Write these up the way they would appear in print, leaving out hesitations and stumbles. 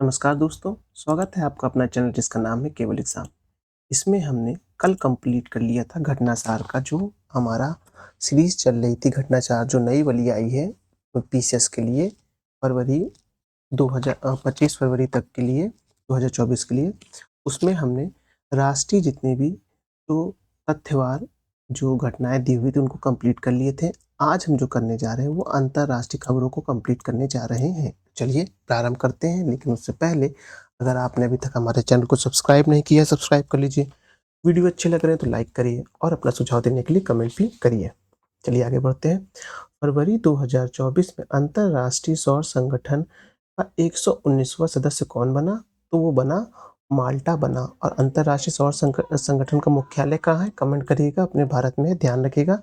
नमस्कार दोस्तों, स्वागत है आपका अपना चैनल जिसका नाम है केवल एग्जाम। इसमें हमने कल कंप्लीट कर लिया था घटनासार का जो हमारा सीरीज चल रही थी घटनासार जो नई वाली आई है पीसीएस के लिए फरवरी 25 फरवरी तक के लिए 2024 के लिए। उसमें हमने राष्ट्रीय जितने भी जो तथ्यवार जो घटनाएं दी हुई थी उनको कंप्लीट कर लिए थे। आज हम जो करने जा रहे हैं वो अंतर्राष्ट्रीय खबरों को कंप्लीट करने जा रहे हैं। चलिए प्रारंभ करते हैं, लेकिन उससे पहले अगर आपने अभी तक हमारे चैनल को सब्सक्राइब नहीं किया सब्सक्राइब कर लीजिए। वीडियो अच्छे लग रहे हैं तो लाइक करिए और अपना सुझाव देने के लिए कमेंट भी करिए। चलिए आगे बढ़ते हैं। फरवरी 2024 में अंतर्राष्ट्रीय सौर संगठन का 119वां सदस्य कौन बना? तो वो बना माल्टा बना। और अंतर्राष्ट्रीय सौर संगठन का मुख्यालय कहाँ है? कमेंट करिएगा, अपने भारत में ध्यान रखिएगा।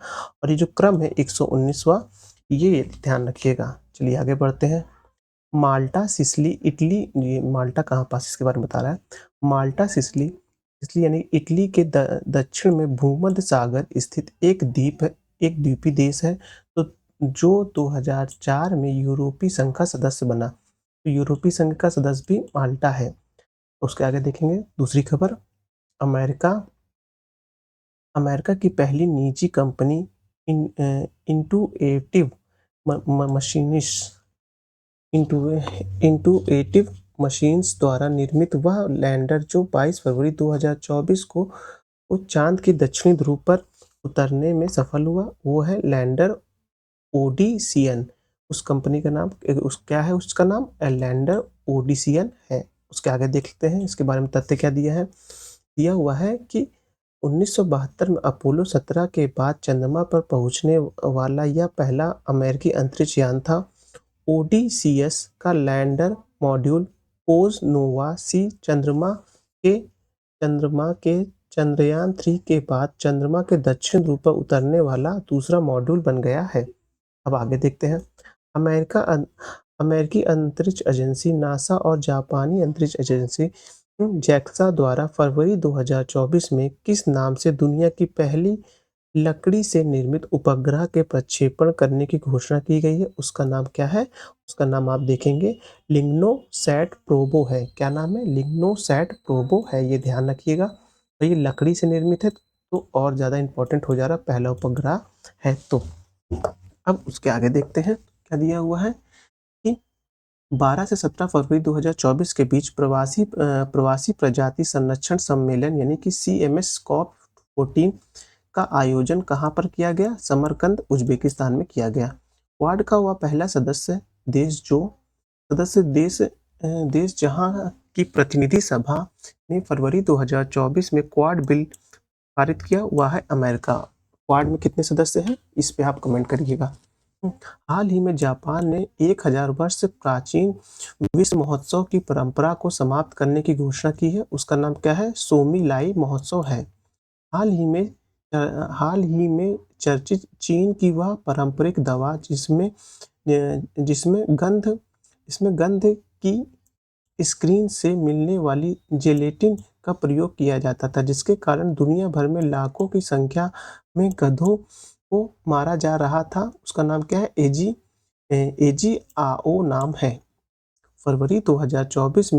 और ये जो क्रम है 119वां, ये ध्यान रखिएगा। चलिए आगे बढ़ते हैं। माल्टा सिसिली इटली, ये माल्टा कहाँ पास इसके बारे में बता रहा है। माल्टा सिसिली सिसिली यानी इटली के दक्षिण में भूमध्य सागर स्थित एक द्वीप है, एक द्वीपी देश है। तो जो 2004 में यूरोपीय संघ का सदस्य बना, तो यूरोपीय संघ का सदस्य भी माल्टा है। उसके आगे देखेंगे दूसरी खबर। अमेरिका अमेरिका की पहली निजी कंपनी इंटुएटिव मशीनिस इंटुएटिव मशीन्स द्वारा निर्मित वह लैंडर जो 22 फरवरी 2024 को चांद के दक्षिणी ध्रुव पर उतरने में सफल हुआ, वो है लैंडर ओडिसियन। उस कंपनी का नाम क्या है? उसका नाम लैंडर ओडिसियन है। उसके आगे देखते हैं इसके बारे में तथ्य क्या दिया है। दिया हुआ है कि 1972 में अपोलो 17 के बाद चंद्रमा पर पहुंचने वाला यह पहला अमेरिकी अंतरिक्ष यान था। ओडिसियस का लैंडर मॉड्यूल पोज नोवा सी चंद्रमा के चंद्रयान 3 के बाद चंद्रमा के दक्षिण ध्रुव पर उतरने वाला दूसरा मॉड्यूल बन गया है। अब आगे देखते हैं। अमेरिकी अंतरिक्ष एजेंसी नासा और जापानी अंतरिक्ष एजेंसी जैक्सा द्वारा फरवरी 2024 में किस नाम से दुनिया की पहली लकड़ी से निर्मित उपग्रह के प्रक्षेपण करने की घोषणा की गई है? उसका नाम क्या है? उसका नाम आप देखेंगे लिग्नोसैट प्रोबो है। क्या नाम है? लिग्नोसैट प्रोबो है, ये ध्यान रखिएगा। तो ये लकड़ी से निर्मित है तो और ज़्यादा इंपॉर्टेंट हो जा रहा, पहला उपग्रह है। तो अब उसके आगे देखते हैं क्या दिया हुआ है कि 12 से 17 फरवरी 2024 के बीच प्रवासी प्रजाति संरक्षण सम्मेलन यानी कि CMS COP 14 का आयोजन कहाँ पर किया गया? समरकंद उज्बेकिस्तान में किया गया। क्वाड का हुआ पहला सदस्य देश जहां की प्रतिनिधि सभा ने फरवरी 2024 में क्वाड बिल पारित किया हुआ है अमेरिका। क्वाड में कितने सदस्य हैं इस पे आप कमेंट करिएगा। हाल ही में जापान ने 1000 वर्ष प्राचीन विश्व महोत्सव की परंपरा को समाप्त करने की घोषणा की है। उसका नाम क्या है? सोमिलाई महोत्सव है। हाल ही में चर्चित चीन की वह पारंपरिक दवा जिसमें गंध की स्क्रीन से मिलने वाली जेलेटिन का प्रयोग किया जाता था, जिसके कारण दुनिया भर में लाखों की संख्या में गधों को मारा जा रहा था। उसका नाम क्या है? एजीआओ नाम है। फरवरी 2024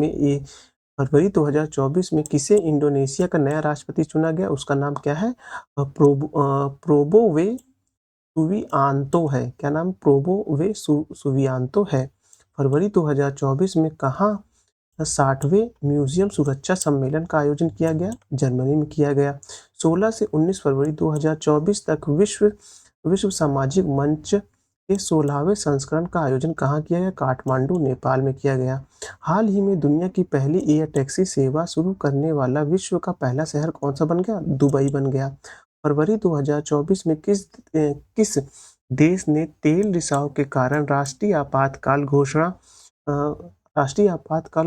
में किसे इंडोनेशिया का नया राष्ट्रपति चुना गया? उसका नाम क्या है? प्रोबोवे सुबियांतो है। क्या नाम? प्रोबोवे सुबियांतो है। फरवरी 2024 में कहाँ 60वें म्यूजियम सुरक्षा सम्मेलन का आयोजन किया गया? जर्मनी में किया गया। 16 से 19 फरवरी 2024 तक विश्व सामाजिक मंच के 16वें संस्करण का आयोजन कहाँ किया गया? काठमांडू नेपाल में किया गया। हाल ही में दुनिया की पहली एयर टैक्सी सेवा शुरू करने वाला विश्व का पहला शहर कौन सा बन गया? दुबई बन गया। फरवरी 2024 में किस देश ने तेल रिसाव के कारण राष्ट्रीय आपातकाल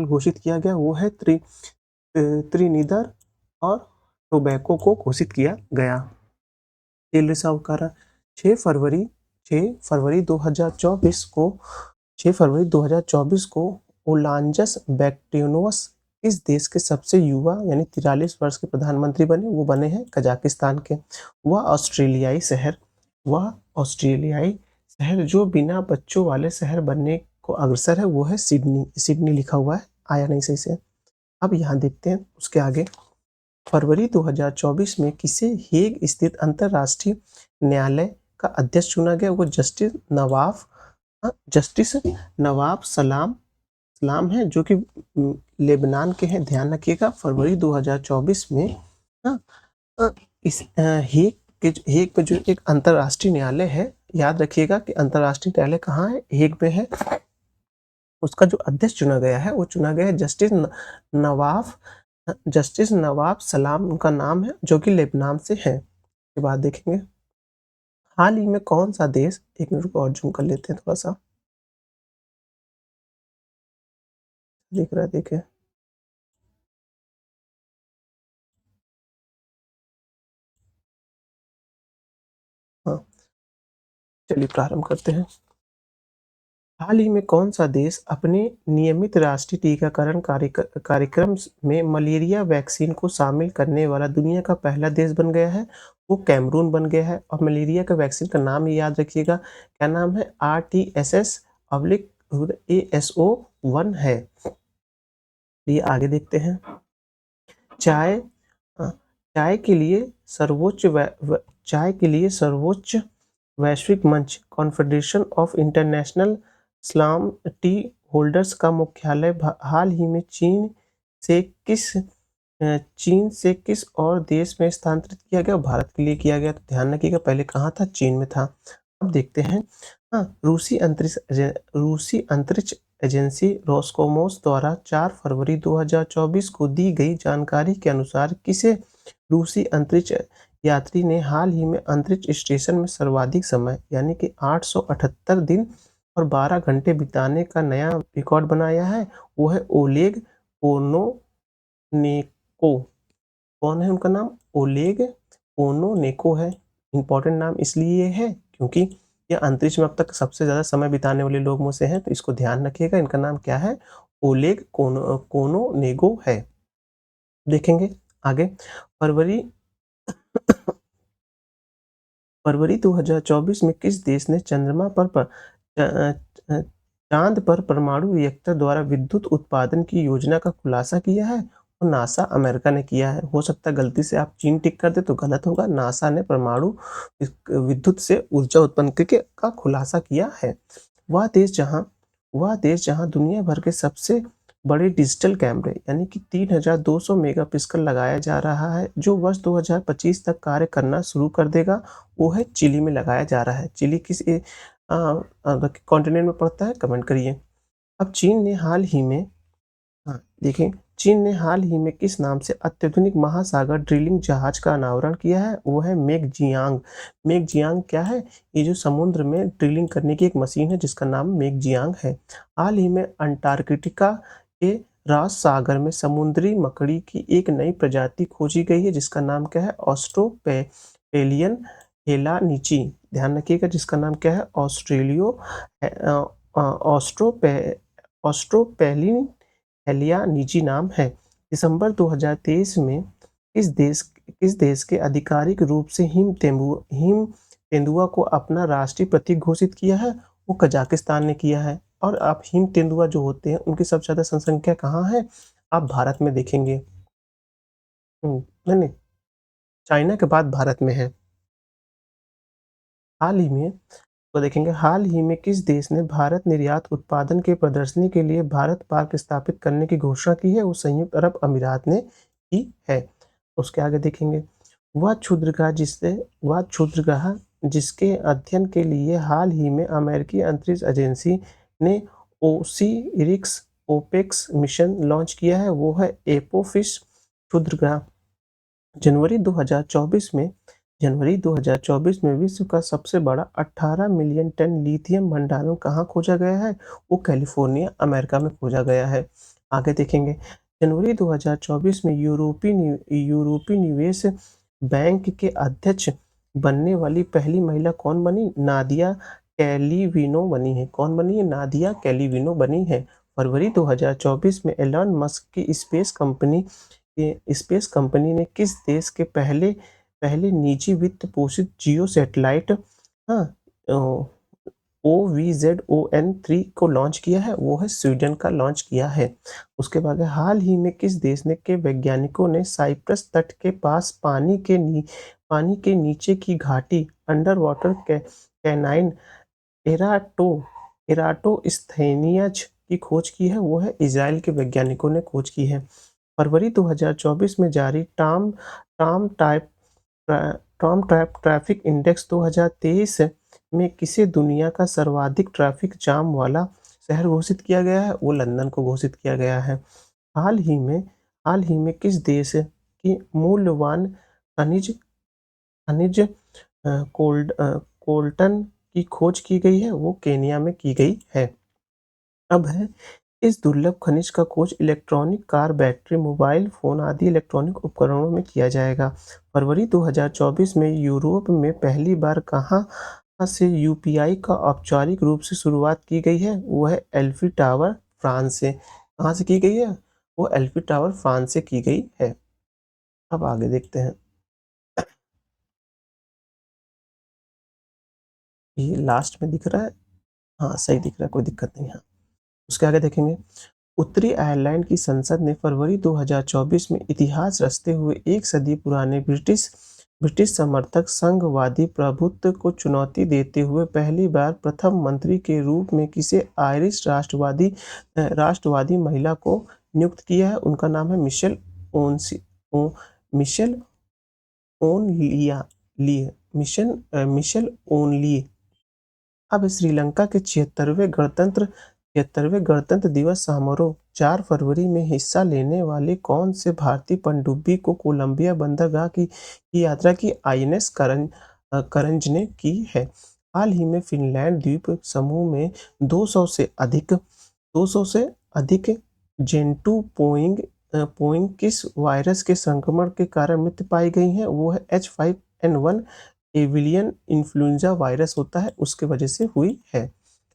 घोषित किया गया? वो है त्रिनिदाद और टोबैको को घोषित किया गया। तेल रिसाव के कारण 6 फरवरी 2024 को ओलांजस बैक्टेनोस इस देश के सबसे युवा यानी 43 वर्ष के प्रधानमंत्री बने। वो बने हैं कजाकिस्तान के। वह ऑस्ट्रेलियाई शहर जो बिना बच्चों वाले शहर बनने को अग्रसर है वो है सिडनी लिखा हुआ है आया नहीं सही से। अब यहाँ देखते हैं उसके आगे। फरवरी 2024 में किसे हेग स्थित अंतर्राष्ट्रीय न्यायालय का अध्यक्ष चुना गया? वो जस्टिस नवाब सलाम है, जो कि लेबनान के हैं। ध्यान रखिएगा, फरवरी 2024 में हाँ, इस हेग में जो एक अंतर्राष्ट्रीय न्यायालय है, याद रखिएगा कि अंतर्राष्ट्रीय न्यायालय कहाँ है? हेग में है। उसका जो अध्यक्ष चुना गया है वो चुना गया है नवाफ जस्टिस नवाब सलाम उनका नाम है, जो कि लेबनान से है। के बाद देखेंगे, हाल ही में कौन सा देश, एक मिनट को और जूम कर लेते हैं थोड़ा सा, दिख रहा है, देखे। हाँ, चलिए प्रारंभ करते हैं। हाल ही में कौन सा देश अपने नियमित राष्ट्रीय टीकाकरण कार्यक्रम में मलेरिया वैक्सीन को शामिल करने वाला दुनिया का पहला देश बन गया है? वो कैमरून बन गया है। और मलेरिया का वैक्सीन का नाम ही याद रखिएगा, क्या नाम है? RTS/ASO1 है। ये आगे देखते हैं। चाय अ, चाय के लिए सर्वोच्च वैश्विक मंच confederation of international slum T holders का मुख्यालय हाल ही में चीन से किस और देश में स्थानांतरित किया गया? भारत के लिए किया गया। तो ध्यान रखिएगा, पहले कहाँ था? चीन में था। अब देखते हैं। हाँ, रूसी अंतरिक्ष एजेंसी रोस्कोमोस द्वारा 4 फरवरी 2024 को दी गई जानकारी के अनुसार किसे रूसी अंतरिक्ष यात्री ने हाल ही में अंतरिक्ष स्टेशन में सर्वाधिक समय यानी कि 878 दिन और 12 घंटे बिताने का नया रिकॉर्ड बनाया है? वो है ओलेग ओनोनेको। कौन है उनका नाम? ओलेग ओनोनेको है। इंपॉर्टेंट नाम इसलिए है क्योंकि ये अंतरिक्ष में अब तक सबसे ज़्यादा समय बिताने वाले लोग में से हैं, तो इसको ध्यान रखिएगा। इनका नाम क्या है? ओलेग कोनोनेगो है। देखेंगे आगे। फरवरी फरवरी 2024 में किस देश ने चांद पर परमाणु रिएक्टर द्वारा विद्युत उत्पादन की योजना का खुलासा किया है? और नासा अमेरिका ने किया है। हो सकता है गलती से आप चीन टिक कर दे तो गलत होगा। नासा ने परमाणु विद्युत से ऊर्जा उत्पन्न करके का खुलासा किया है। वह देश जहां दुनिया भर के सबसे बड़े डिजिटल कैमरे यानी कि 3200 मेगापिक्सल लगाया जा रहा है, जो वर्ष 2025 तक कार्य करना शुरू कर देगा, वो है चिली में लगाया जा रहा है। चिली किस कॉन्टिनेंट में पड़ता है? कमेंट करिए। अब देखिए, चीन ने हाल ही में किस नाम से अत्याधुनिक महासागर ड्रिलिंग जहाज का अनावरण किया है? वो है मेगजियांग। मेगजियांग क्या है? ये जो समुद्र में ड्रिलिंग करने की एक मशीन है जिसका नाम मेगजियांग है। हाल ही में अंटार्कटिका के रॉस सागर में समुद्री मकड़ी की एक नई प्रजाति खोजी गई है जिसका नाम क्या है? ऑस्ट्रोपेलियन हेलानिची। ध्यान रखिएगा, जिसका नाम क्या है? ऑस्ट्रोपेलिन हेलियानिची नाम है। दिसंबर 2023 में किस देश के आधिकारिक रूप से हिम तेंदुआ को अपना राष्ट्रीय प्रतीक घोषित किया है? वो कजाकिस्तान ने किया है। और आप हिम तेंदुआ जो होते हैं उनकी सबसे ज़्यादा जनसंख्या कहाँ है? आप भारत में देखेंगे। नहीं नहीं, चाइना के बाद भारत में है। हाल ही में तो देखेंगे, हाल ही में किस देश ने भारत निर्यात उत्पादन के प्रदर्शनी के लिए भारत पार्क स्थापित करने की घोषणा की है? वो संयुक्त अरब अमीरात ने की है। उसके आगे देखेंगे, वह क्षुद्रग्रह जिसके अध्ययन के लिए हाल ही में अमेरिकी अंतरिक्ष एजेंसी ने ओसिरिक्स ओपेक्स मिशन लॉन्च किया है, वो है एपोफिस क्षुद्रग्रह। जनवरी 2024 में विश्व का सबसे बड़ा 18 मिलियन टन लिथियम भंडारण कहाँ खोजा गया है? वो कैलिफोर्निया अमेरिका में खोजा गया है। आगे देखेंगे, जनवरी 2024 में यूरोपीय निवेश बैंक के अध्यक्ष बनने वाली पहली महिला कौन बनी? नादिया कैलिविनो बनी है। कौन बनी है? नादिया कैलिविनो बनी है। फरवरी 2024 में एलन मस्क की स्पेस कंपनी ने किस देश के पहले निजी वित्त पोषित जियो सैटेलाइट हाँ OVZON-3 को लॉन्च किया है, वो है स्वीडन का लॉन्च किया है। उसके बाद हाल ही में किस देश ने के वैज्ञानिकों ने साइप्रस तट के पास पानी के नीचे की घाटी अंडर वाटर कैनाइन एराटोस्थेनियाज की खोज की है, वो है इजराइल के वैज्ञानिकों ने खोज की है। फरवरी 2024 में जारी Tom type Tom trap traffic index 2023 में किसे दुनिया का सर्वाधिक ट्रैफिक जाम वाला शहर घोषित किया गया है? वो लंदन को घोषित किया गया है। हाल ही में हाल ही में किस देश की मूल्यवान खनिज खनिज कोल्टन की खोज की गई है? वो केन्या में की गई है। अब है इस दुर्लभ खनिज का खोज electronic car battery, mobile phone आदि इलेक्ट्रॉनिक उपकरणों में किया जाएगा। फरवरी 2024 में यूरोप में पहली बार कहाँ से यूपीआई का औपचारिक रूप से शुरुआत की गई है? वो है एल्फी टावर, फ्रांस से। कहाँ से की गई है? वो एल्फी टावर, फ्रांस से की गई है। अब आगे देखते हैं। ये लास्ट में दिख रहा है? हाँ, सही दिख रहा है, कोई दिक्कत नहीं है। उसके आगे देखेंगे। उत्तरी आयरलैंड की संसद ने फरवरी 2024 में इतिहास रचते हुए एक सदी पुराने ब्रिटिश समर्थक संघवादी प्रभुत्व को चुनौती देते हुए पहली बार प्रथम मंत्री के रूप में किसे आयरिश राष्ट्रवादी महिला को नियुक्त किया है? उनका नाम है मिशेल मिशेल ओनली। अब श्रीलंका के 76वें गणतंत्र दिवस समारोह 4 फरवरी में हिस्सा लेने वाले कौन से भारतीय पनडुब्बी को कोलंबिया बंदरगाह की यात्रा की आईएनएस करंज ने की है? हाल ही में फिनलैंड द्वीप समूह में 200 से अधिक जेंटू पोइंग किस वायरस के संक्रमण के कारण मृत्यु पाई गई है? वो है H5N1 एवियन इन्फ्लुएंजा वायरस होता है, उसके वजह से हुई है।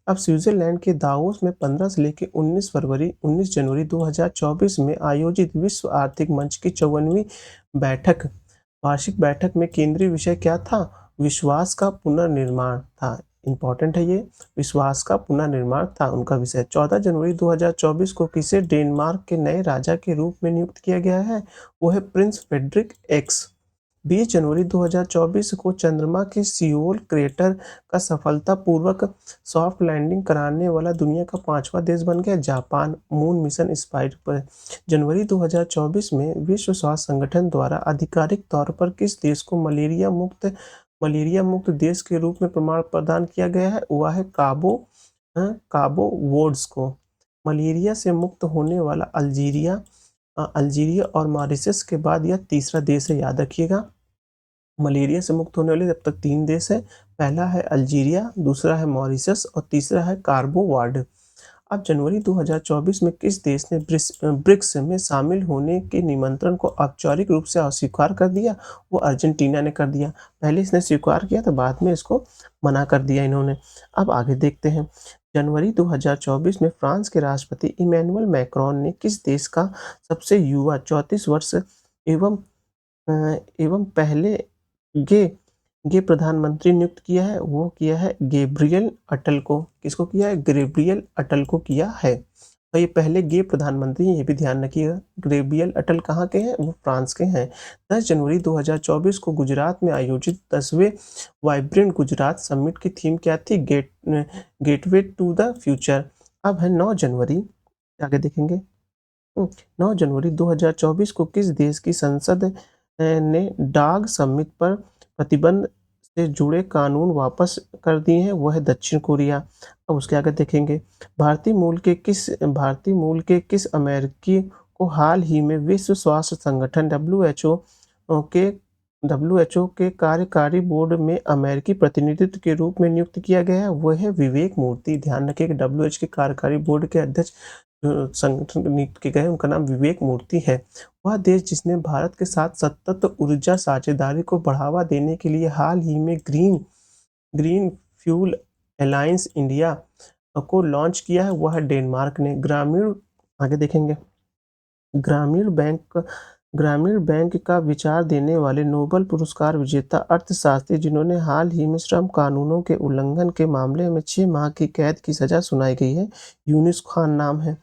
अब स्विट्जरलैंड के दावोस में 15 से लेकर 19 जनवरी 2024 में आयोजित विश्व आर्थिक मंच की 54वीं वार्षिक बैठक में केंद्रीय विषय क्या था? विश्वास का पुनर्निर्माण था। इंपॉर्टेंट है ये, विश्वास का पुनर्निर्माण था उनका विषय। 14 जनवरी 2024 को किसे डेनमार्क के नए राजा के रूप में नियुक्त किया गया है? वो है प्रिंस फ्रेडरिक एक्स। 20 जनवरी 2024 को चंद्रमा के सियोल क्रेटर का सफलतापूर्वक सॉफ्ट लैंडिंग कराने वाला दुनिया का 5वां देश बन गया जापान। मून मिशन स्पाइस पर जनवरी 2024 में विश्व स्वास्थ्य संगठन द्वारा आधिकारिक तौर पर किस देश को मलेरिया मुक्त देश के रूप में प्रमाण प्रदान किया गया है? वह है काबो वर्ड्स को। मलेरिया से मुक्त होने वाला अल्जीरिया और मॉरिशस के बाद यह तीसरा देश है, याद रखिएगा। मलेरिया से मुक्त होने वाले अब तक 3 देश हैं। पहला है अल्जीरिया, दूसरा है मॉरिशस और तीसरा है कार्बो वर्ड। अब जनवरी 2024 में किस देश ने ब्रिक्स में शामिल होने के निमंत्रण को औपचारिक रूप से अस्वीकार कर दिया? वो अर्जेंटीना ने कर दिया। पहले इसने स्वीकार किया तो बाद में इसको मना कर दिया इन्होंने। अब आगे देखते हैं। जनवरी 2024 में फ्रांस के राष्ट्रपति इमैनुअल मैक्रोन ने किस देश का सबसे युवा 34 वर्ष एवं पहले गे गे प्रधानमंत्री नियुक्त किया है? वो किया है गैब्रियल अटल को। किसको किया है? गैब्रियल अटल को किया है। और ये पहले गे प्रधानमंत्री हैं, ये भी ध्यान रखिएगा। गैब्रियल अटल कहाँ के हैं? वो फ्रांस के हैं। 10 जनवरी 2024 को गुजरात में आयोजित 10वें वाइब्रेंट गुजरात समिट की थीम क्या थी? Gateway to the future. अब है 9 जनवरी, आगे देखेंगे। 9 जनवरी 2024 को किस देश की संसद ने डाग समिट पर प्रतिबंध से जुड़े कानून वापस कर दिए हैं? वो है दक्षिण कोरिया। अब उसके आगे देखेंगे। भारतीय मूल के किस अमेरिकी को हाल ही में विश्व स्वास्थ्य संगठन के कार्यकारी बोर्ड में अमेरिकी प्रतिनिधित्व के रूप में नियुक्त किया गया है? वो है विवेक मूर्ति। ध्यान रखिए कि डब्ल्यूएचओ के कार्यकारी बोर्ड के अध्यक्ष संगठन नियुक्त किए गए हैं, उनका नाम विवेक मूर्ति है। वह देश जिसने भारत के साथ सतत ऊर्जा साझेदारी को बढ़ावा देने के लिए हाल ही में ग्रीन फ्यूल अलायंस इंडिया को लॉन्च किया है, वह है डेनमार्क ने। आगे देखेंगे। ग्रामीण बैंक ग्रामीण बैंक का विचार देने वाले नोबेल पुरस्कार विजेता अर्थशास्त्री जिन्होंने हाल ही में श्रम कानूनों के उल्लंघन के मामले में 6 माह की कैद की सजा सुनाई गई है, यूनुस खान नाम है।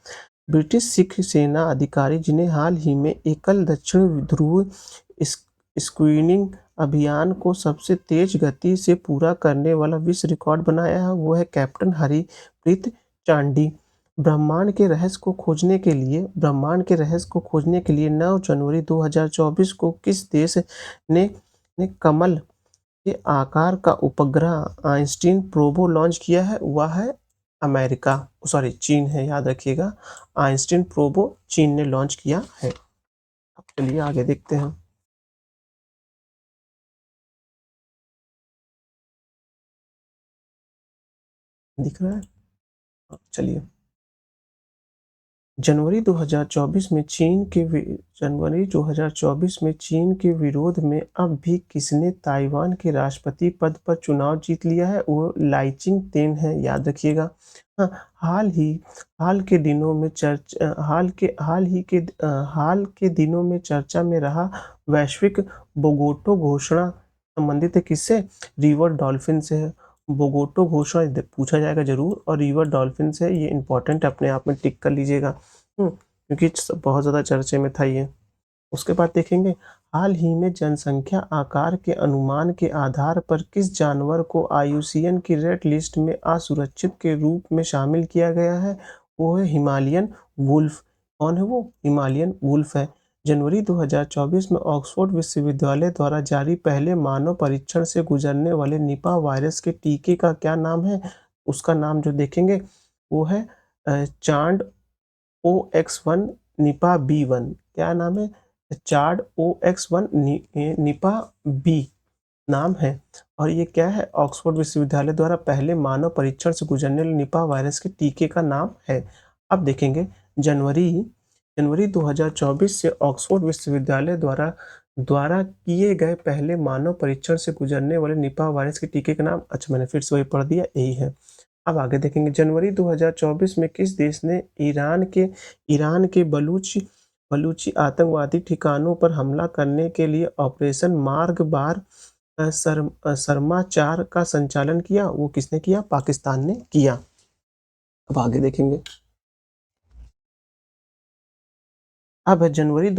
ब्रिटिश सिख सेना अधिकारी जिन्हें हाल ही में एकल दक्षिण ध्रुव स्क्रीनिंग अभियान को सबसे तेज गति से पूरा करने वाला विश्व रिकॉर्ड बनाया है, वो है कैप्टन हरप्रीत चांडी। ब्रह्मांड के रहस्य को खोजने के लिए 9 जनवरी 2024 को किस देश ने कमल के आकार का उपग्रह आइंस्टीन प्रोबो लॉन्च किया है? वह है अमेरिका, सॉरी चीन है, याद रखिएगा। आइंस्टीन प्रोबो चीन ने लॉन्च किया है। अब चलिए आगे देखते हैं। दिख रहा है? चलिए। जनवरी 2024 में चीन के विरोध में अब भी किसने ताइवान के राष्ट्रपति पद पर चुनाव जीत लिया है? वो लाई चिंग-तेन है, याद रखिएगा। हाँ, हाल के दिनों में चर्चा में रहा वैश्विक बोगोटो घोषणा संबंधित है किससे? रिवर डॉल्फिन से है। बोगोटो घोषणा पूछा जाएगा जरूर, और रिवर डॉल्फिन से, ये इंपॉर्टेंट अपने आप में टिक कर लीजिएगा। क्योंकि बहुत ज़्यादा चर्चे में था ये। उसके बाद देखेंगे, हाल ही में जनसंख्या आकार के अनुमान के आधार पर किस जानवर को IUCN की रेड लिस्ट में असुरक्षित के रूप में शामिल किया गया है? वो है हिमालयन वुल्फ। कौन है वो? हिमालयन वुल्फ है। जनवरी 2024 में ऑक्सफोर्ड विश्वविद्यालय द्वारा जारी पहले मानव परीक्षण से गुजरने वाले निपा वायरस के टीके का क्या नाम है? उसका नाम जो देखेंगे वो है चार्ड OX1 निपा B1। क्या नाम है? चार्ड OX1 निपा बी नाम है। और ये क्या है? ऑक्सफोर्ड विश्वविद्यालय द्वारा पहले मानव परीक्षण से गुजरने वाले निपा वायरस के टीके का नाम है। अब देखेंगे, जनवरी 2024 से ऑक्सफोर्ड विश्वविद्यालय द्वारा किए गए पहले मानव परीक्षण से गुजरने वाले निपा वायरस के टीके का नाम, अच्छा मैंने फिर से वही पढ़ दिया, यही है। अब आगे देखेंगे, जनवरी 2024 में किस देश ने ईरान के बलूची आतंकवादी ठिकानों पर हमला करने के लिए ऑपरेशन मार्गबार शर्मा 4 का संचालन किया? वो किसने किया? पाकिस्तान ने किया। अब आगे देखेंगे, अब जनवरी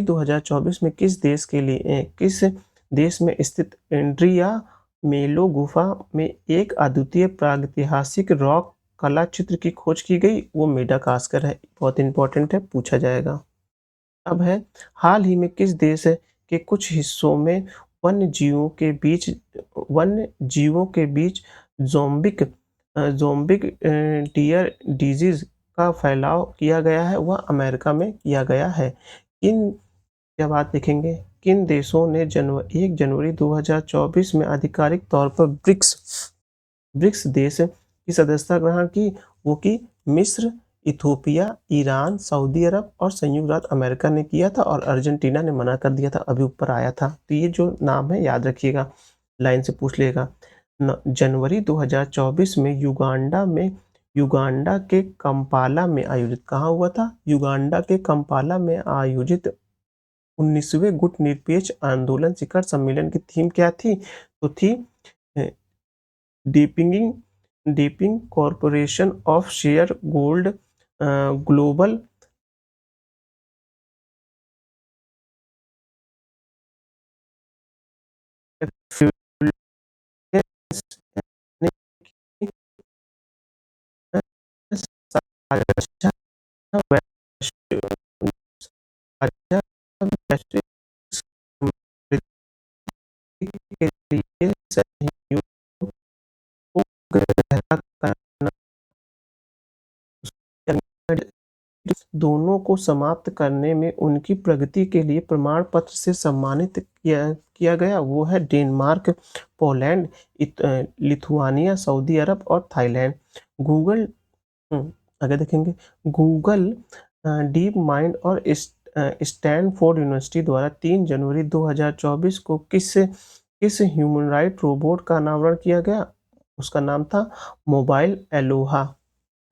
2024 में किस देश में स्थित एंड्रिया मेलो गुफा में एक अद्वितीय प्रागैतिहासिक रॉक कला चित्र की खोज की गई? वो मेडागास्कर है। बहुत इंपॉर्टेंट है, पूछा जाएगा। अब है, हाल ही में किस देश के कुछ हिस्सों में वन्य जीवों के बीच ज़ोंबिक डियर डिजीज का फैलाव किया गया है? वह अमेरिका में किया गया है। क्या बात देखेंगे, किन देशों ने 1 जनवरी 2024 में आधिकारिक तौर पर ब्रिक्स देश की सदस्यता ग्रहण की? वो की मिस्र, इथोपिया, ईरान, सऊदी अरब और संयुक्त राज्य अमेरिका ने किया था, और अर्जेंटीना ने मना कर दिया था, अभी ऊपर आया था। तो ये जो नाम है याद रखिएगा, लाइन से पूछ लेगा। जनवरी 2024 में युगांडा के कंपाला में आयोजित, कहाँ हुआ था? युगांडा के कंपाला में आयोजित 19वें गुट निरपेक्ष आंदोलन शिखर सम्मेलन की थीम क्या थी? तो थी deepening corporation of share gold global के लिए सहयोग को गहरा करना, दोनों को समाप्त करने में उनकी प्रगति के लिए प्रमाण पत्र से सम्मानित किया गया। वो है डेनमार्क, पोलैंड, लिथुआनिया, सऊदी अरब और थाईलैंड। गूगल आगे देखेंगे, गूगल डीप माइंड और स्टैनफोर्ड यूनिवर्सिटी द्वारा 3 जनवरी 2024 को किस ह्यूमनॉइड रोबोट का अनावरण किया गया? उसका नाम था मोबाइल एलोहा।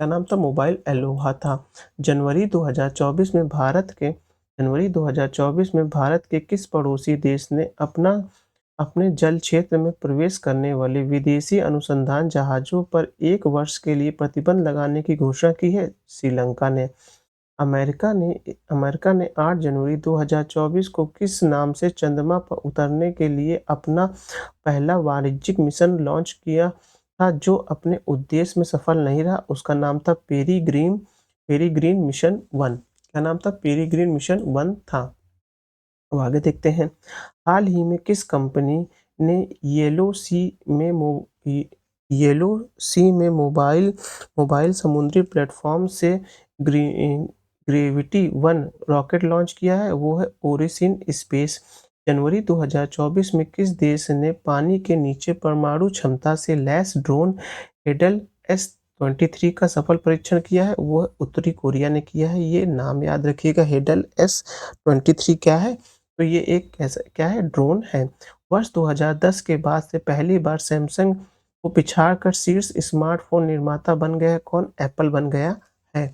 क्या नाम था? मोबाइल एलोहा था। जनवरी 2024 में भारत के किस पड़ोसी देश ने अपने जल क्षेत्र में प्रवेश करने वाले विदेशी अनुसंधान जहाज़ों पर 1 वर्ष के लिए प्रतिबंध लगाने की घोषणा की है? श्रीलंका ने। अमेरिका ने 8 जनवरी 2024 को किस नाम से चंद्रमा पर उतरने के लिए अपना पहला वाणिज्यिक मिशन लॉन्च किया था, जो अपने उद्देश्य में सफल नहीं रहा? उसका नाम था पेरिग्रीन मिशन 1। क्या नाम था? पेरिग्रीन मिशन 1 था। अब आगे देखते हैं। हाल ही में किस कंपनी ने येलो सी में मोबाइल समुद्री प्लेटफॉर्म से ग्रेविटी 1 रॉकेट लॉन्च किया है? वो है ओरिजिन स्पेस। जनवरी 2024 में किस देश ने पानी के नीचे परमाणु क्षमता से लैस ड्रोन हेडल S-23 का सफल परीक्षण किया है? वो उत्तरी कोरिया ने किया है। ये नाम याद रखिएगा, हेडल S-23 क्या है? तो ये एक ऐसा क्या है? ड्रोन है। वर्ष 2010 के बाद से पहली बार सैमसंग को पिछाड़कर शीर्ष स्मार्टफोन निर्माता बन गया है कौन? एप्पल बन गया है।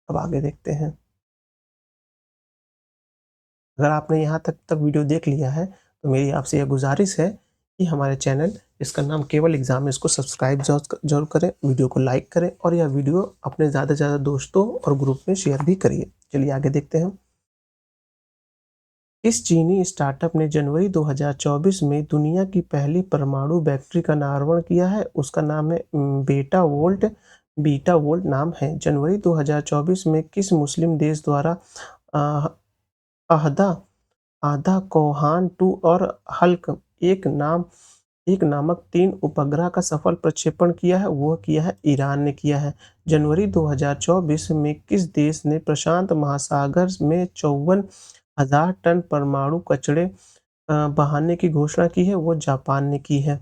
अब आगे देखते हैं। अगर आपने यहाँ तक वीडियो देख लिया है तो मेरी आपसे यह गुजारिश है कि हमारे चैनल इसका नाम केवल एग्जाम है, इसको सब्सक्राइब जरूर करें, वीडियो को लाइक करें और यह वीडियो अपने ज़्यादा से ज़्यादा दोस्तों और ग्रुप में शेयर भी करिए। चलिए आगे देखते हैं। इस चीनी स्टार्टअप ने जनवरी 2024 में दुनिया की पहली परमाणु बैटरी का अनावरण किया है? उसका नाम है बीटा वोल्ट नाम है। जनवरी 2024 में किस मुस्लिम देश द्वारा अ, अहदा आधा कोहान 2 और हल्क एक नामक 3 उपग्रह का सफल प्रक्षेपण किया है? वो किया है ईरान ने किया है। जनवरी 2024 में किस देश ने प्रशांत महासागर में 54,000 टन परमाणु कचरे बहाने की घोषणा की है? वो जापान ने की है।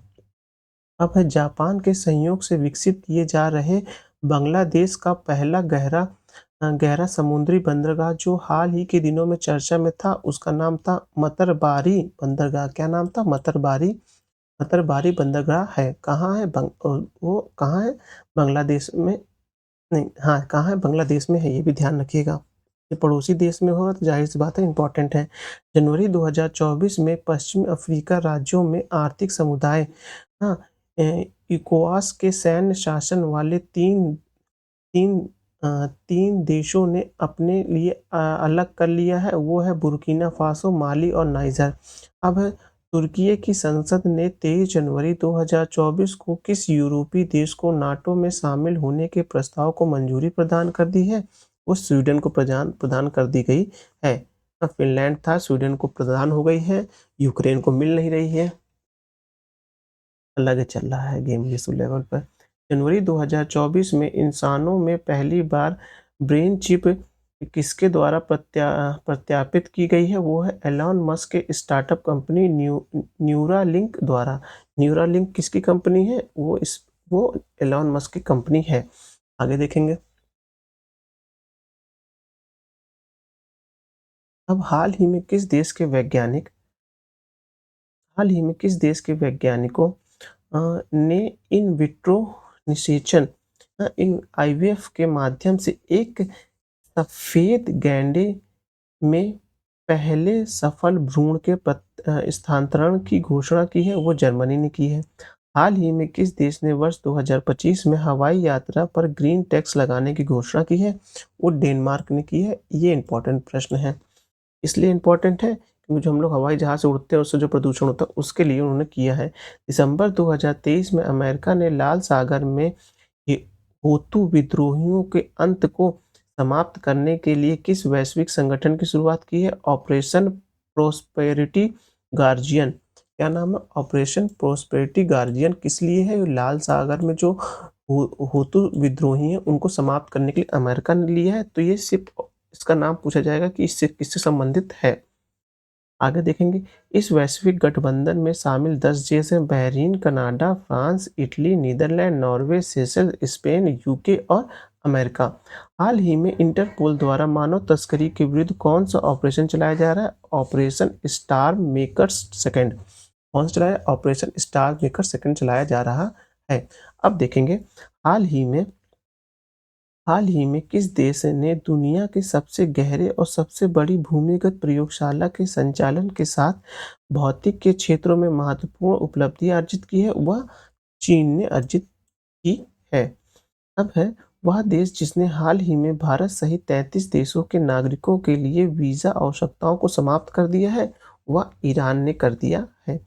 अब है जापान के सहयोग से विकसित किए जा रहे बांग्लादेश का पहला गहरा समुद्री बंदरगाह जो हाल ही के दिनों में चर्चा में था, उसका नाम था मतरबारी बंदरगाह। क्या नाम था? मतरबारी बंदरगाह है। कहाँ है? वो कहाँ है? बांग्लादेश में नहीं, हाँ, कहाँ है? बांग्लादेश में है, ये भी ध्यान रखिएगा। ये पड़ोसी देश में होगा तो ज़ाहिर-सी बात है इम्पोर्टेंट है। जनवरी 2024 में पश्चिमी अफ्रीका राज्यों में आर्थिक समुदाय हाँ, इकोवास के सैन्य शासन वाले 3 देशों ने अपने लिए अलग कर लिया है, वो है बुर्किना फासो, माली और नाइजर। अब तुर्की की संसद ने 23 जनवरी 2024 को किस यूरोपीय देश को नाटो में शामिल होने के प्रस्ताव को मंजूरी प्रदान कर दी है? वो स्वीडन को प्रदान कर दी गई है। फिनलैंड था, स्वीडन को प्रदान हो गई है, यूक्रेन को मिल नहीं रही है। अलग चल रहा है गेम विश्व लेवल पर। जनवरी 2024 में इंसानों में पहली बार ब्रेन चिप किसके द्वारा प्रत्यापित की गई है? वो है एलॉन मस्क के स्टार्टअप कंपनी न्यूरालिंक द्वारा। न्यूरालिंक किसकी कंपनी है? वो एलॉन मस्क की कंपनी है। आगे देखेंगे। अब हाल ही में किस देश के वैज्ञानिकों ने इन विट्रो निषेचन इन आईवीएफ के माध्यम से एक सफेद गैंडे में पहले सफल भ्रूण के स्थानांतरण की घोषणा की है? वो जर्मनी ने की है। हाल ही में किस देश ने वर्ष 2025 में हवाई यात्रा पर ग्रीन टैक्स लगाने की घोषणा की है? वो डेनमार्क ने की है। ये इंपॉर्टेंट प्रश्न है। इसलिए इम्पोर्टेंट है क्योंकि जो हम लोग हवाई जहाज़ से उड़ते हैं उससे जो प्रदूषण होता है उसके लिए उन्होंने किया है। दिसंबर 2023 में अमेरिका ने लाल सागर में ये हुतू विद्रोहियों के अंत को समाप्त करने के लिए किस वैश्विक संगठन की शुरुआत की है? Operation prosperity guardian. क्या नाम है? ऑपरेशन प्रोस्पेरिटी गार्जियन किस लिए है? लाल सागर में जो हुतू विद्रोही हैं उनको समाप्त करने के लिए अमेरिका ने लिया है। तो ये सिर्फ इसका नाम पूछा जाएगा कि इससे किससे संबंधित है। आगे देखेंगे। इस वैश्विक गठबंधन में शामिल 10 देश हैं: Bahrain, Canada, France, Italy, Netherland, Norway, Seychelles, Spain, UK और अमेरिका। हाल ही में इंटरपोल द्वारा मानव तस्करी के विरुद्ध कौन सा ऑपरेशन चलाया जा रहा है? Operation star maker second. कौन सा चलाया? ऑपरेशन स्टार मेकर सेकंड चलाया जा रहा है। अब देखेंगे। हाल ही में हाल ही में किस देश ने दुनिया के सबसे गहरे और सबसे बड़ी भूमिगत प्रयोगशाला के संचालन के साथ भौतिक के क्षेत्रों में महत्वपूर्ण उपलब्धि अर्जित की है? वह चीन ने अर्जित की है। अब है वह देश जिसने हाल ही में भारत सहित 33 देशों के नागरिकों के लिए वीज़ा आवश्यकताओं को समाप्त कर दिया है, वह ईरान ने कर दिया है।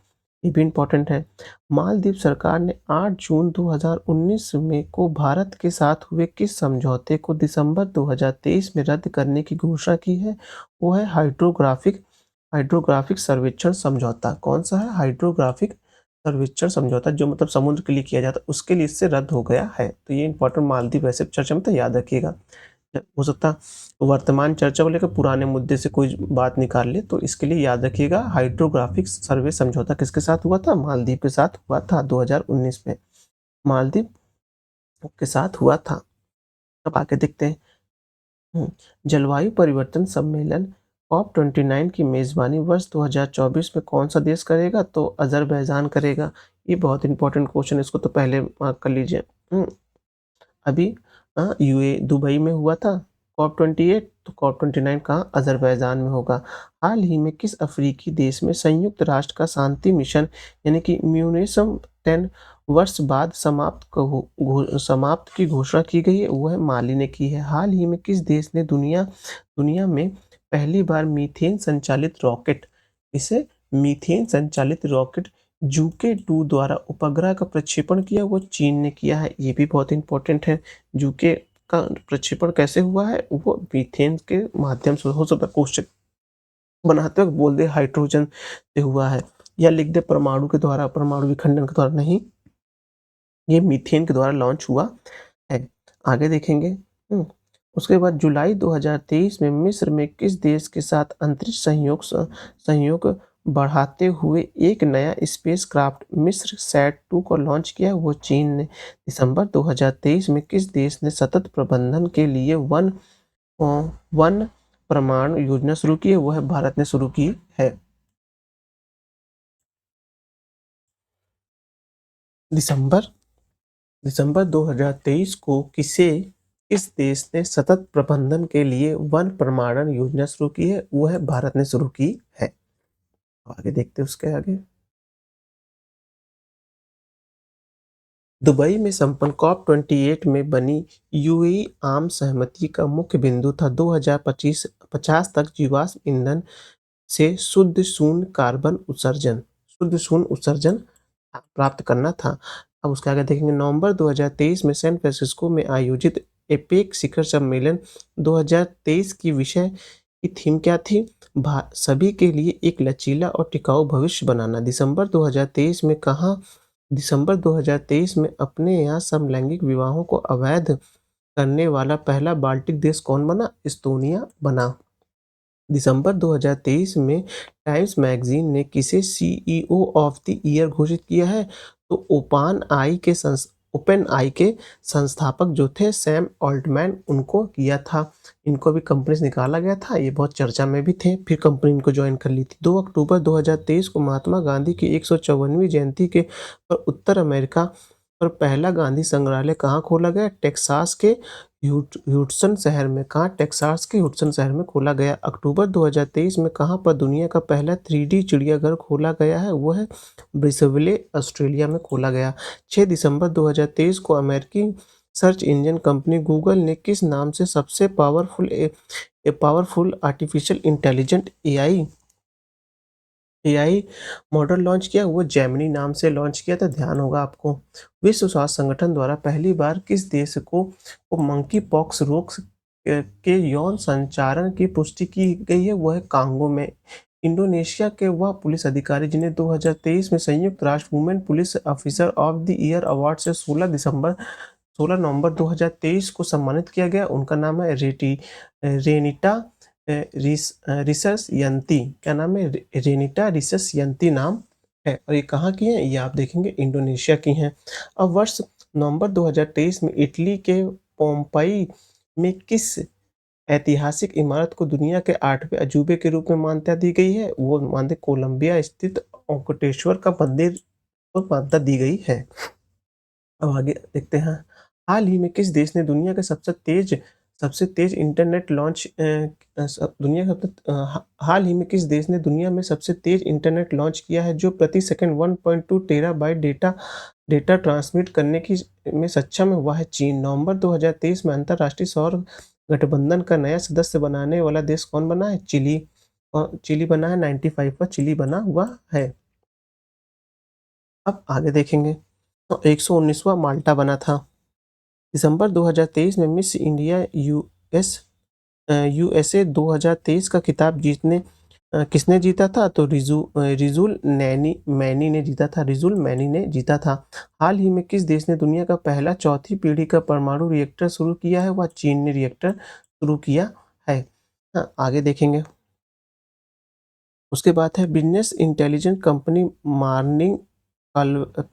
ये भी इम्पोर्टेंट है। मालदीव सरकार ने 8 जून 2019 में को भारत के साथ हुए किस समझौते को दिसंबर 2023 में रद्द करने की घोषणा की है? वो है हाइड्रोग्राफिक सर्वेक्षण समझौता। कौन-सा है? हाइड्रोग्राफिक सर्वेक्षण समझौता, जो मतलब समुद्र के लिए किया जाता है, उसके लिए इससे रद्द हो गया है। तो ये इम्पोर्टेंट मालदीव वैसे चर्चा में तो याद रखिएगा। हो सकता है वर्तमान चर्चा को लेकर पुराने मुद्दे से कोई बात निकाल ले, तो इसके लिए याद रखिएगा हाइड्रोग्राफिक सर्वे समझौता किसके साथ हुआ था? मालदीव के साथ हुआ था 2019 में। मालदीव के साथ हुआ था। अब आगे देखते हैं। जलवायु परिवर्तन सम्मेलन कॉप 29 की मेजबानी वर्ष 2024 में कौन सा देश करेगा? तो अजरबैजान करेगा। ये बहुत इंपॉर्टेंट क्वेश्चन है, इसको तो पहले मार्क कर लीजिए। अभी यूए दुबई में हुआ था कॉप 28, तो कॉप 29 कहाँ? अजरबैजान में होगा। हाल ही में किस अफ्रीकी देश में संयुक्त राष्ट्र का शांति मिशन यानी कि म्यूनिसम 10 वर्ष बाद समाप्त की घोषणा की गई है? वो है माली ने की है। हाल ही में किस देश ने दुनिया में पहली बार मीथेन संचालित रॉकेट इसे मीथेन संचालित रॉकेट जूके 2 द्वारा उपग्रह का प्रक्षेपण किया? वो चीन ने किया है। ये भी बहुत इंपॉर्टेंट है। जूके का प्रक्षेपण कैसे हुआ है? वो मीथेन के माध्यम से हो सकता है क्वेश्चन बनाते वक्त बोल दे हाइड्रोजन से हुआ है, या लिख दे परमाणु के द्वारा, परमाणु विखंडन के द्वारा। नहीं, ये मीथेन के द्वारा लॉन्च हुआ है। आगे देखेंगे। उसके बाद जुलाई 2023 में मिस्र में किस देश के साथ अंतरिक्ष सहयोग बढ़ाते हुए एक नया स्पेसक्राफ्ट मिस्र सैट 2 को लॉन्च किया? वो चीन ने। दिसंबर 2023 में किस देश ने सतत प्रबंधन के लिए वन प्रमाण योजना शुरू की है? वो है भारत ने शुरू की है। दिसंबर 2023 को किस देश ने सतत प्रबंधन के लिए वन प्रमाणन योजना शुरू की है? वो है भारत ने शुरू की है। आगे देखते हैं उसके आगे। दुबई में संपन्न कॉप 28 में बनी यूएई आम सहमति का मुख्य बिंदु था 2050 तक जीवाश्म ईंधन से शुद्ध शून्य उत्सर्जन प्राप्त करना था। अब उसके आगे देखेंगे। नवंबर 2023 में सैन फ्रांसिस्को में आयोजित एपेक शिखर सम्मेलन 2023 की विषय की थीम क्या थी? सभी के लिए एक लचीला और टिकाऊ भविष्य बनाना। दिसंबर 2023 में अपने यहाँ समलैंगिक विवाहों को अवैध करने वाला पहला बाल्टिक देश कौन बना? एस्तोनिया बना। दिसंबर 2023 में टाइम्स मैगजीन ने किसे सीईओ ऑफ द ईयर घोषित किया है? तो ओपन आई के संस्थापक जो थे सैम ऑल्टमैन, उनको किया था। इनको भी कंपनी से निकाला गया था, ये बहुत चर्चा में भी थे, फिर कंपनी इनको ज्वाइन कर ली थी। 2 अक्टूबर 2023 को महात्मा गांधी की 154वीं जयंती के पर उत्तर अमेरिका पर पहला गांधी संग्रहालय कहाँ खोला गया? टेक्सास के ह्यूस्टन शहर में। कहाँ? टेक्सास के ह्यूस्टन शहर में खोला गया। अक्टूबर 2023 में कहाँ पर दुनिया का पहला 3D चिड़ियाघर खोला गया है? वो है ब्रिसबेन, ऑस्ट्रेलिया में खोला गया। 6 दिसंबर 2023 को अमेरिकी सर्च इंजन कंपनी गूगल ने किस नाम से सबसे powerful artificial intelligent AI model launch किया? वो जेमिनी नाम से लॉन्च किया था, ध्यान होगा आपको। विश्व स्वास्थ्य संगठन द्वारा पहली बार किस देश को मंकी पॉक्स रोग के यौन संचारण की पुष्टि की गई है? वो है कांगो में। इंडोनेशिया के वह पुलिस अधिकारी जिन्हें 2023 में संयुक्त राष्ट्र women police officer of the year award से 16 नवंबर 2023 को सम्मानित किया गया, उनका नाम है रेनिटा रिसस यंती। क्या नाम है? रेनिटा रिसस यंती नाम है। और ये कहाँ की हैं? ये आप देखेंगे इंडोनेशिया की हैं। अब वर्ष नवंबर 2023 में इटली के पोम्पई में किस ऐतिहासिक इमारत को दुनिया के 8वें अजूबे के रूप में मान्यता दी गई है? वो मानते कोलंबिया स्थित वेंकटेश्वर का मंदिर को मान्यता दी गई है। अब आगे देखते हैं। हाल ही में किस देश ने दुनिया के सबसे तेज इंटरनेट लॉन्च अ, स दुनिया का सबसे हाल ही में किस देश ने दुनिया में सबसे तेज इंटरनेट लॉन्च किया है, जो प्रति second 1.2 terabyte data data transmit करने की में सक्षम है? वह है चीन। नवंबर 2023 में अंतर्राष्ट्रीय सौर गठबंधन का नया सदस्य बनाने वाला देश कौन बना है? चिली। चिली बना है, 95 का चिली बना हुआ है। अब आगे देखेंगे, तो 119वां माल्टा बना था। दिसंबर 2023 में मिस इंडिया यूएसए 2023 का खिताब किसने जीता था? तो रिजुल नैनी मैनी ने जीता था। रिजुल मैनी ने जीता था। हाल ही में किस देश ने दुनिया का पहला चौथी पीढ़ी का परमाणु रिएक्टर शुरू किया है? वह चीन ने रिएक्टर शुरू किया है। आगे देखेंगे। उसके बाद है बिज़नेस इंटेलिजेंस कंपनी मॉर्निंग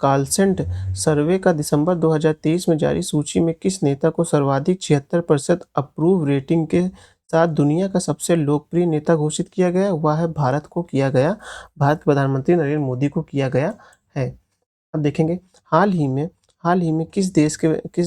कालसेंट सर्वे का दिसंबर 2023 में जारी सूची में किस नेता को सर्वाधिक 76% अप्रूव रेटिंग के साथ दुनिया का सबसे लोकप्रिय नेता घोषित किया गया? वह है भारत को किया गया, भारत के प्रधानमंत्री नरेंद्र मोदी को किया गया है। अब देखेंगे, हाल ही में किस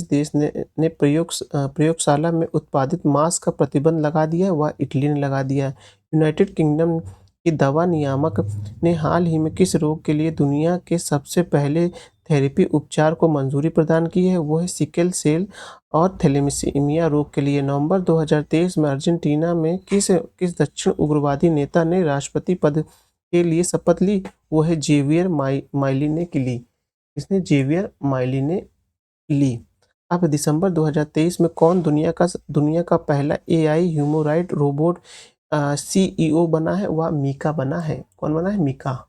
देश ने प्रयोगशाला में उत्पादित मांस का प्रतिबंध लगा दिया है? वह इटली ने लगा दिया है। यूनाइटेड किंगडम की दवा नियामक ने हाल ही में किस रोग के लिए दुनिया के सबसे पहले थेरेपी उपचार को मंजूरी प्रदान की है? वो है सिकल सेल और थैलेसीमिया रोग के लिए। नवंबर 2023 में अर्जेंटीना में किस किस दक्षिण उग्रवादी नेता ने राष्ट्रपति पद के लिए शपथ ली? वो है जेवियर माइली ने की ली। इसने जेवियर माइली ने ली। अब दिसंबर 2023 में कौन दुनिया का पहला एआई ह्यूमनॉइड रोबोट सीईओ बना है? वह मीका बना है। कौन बना है? मीका।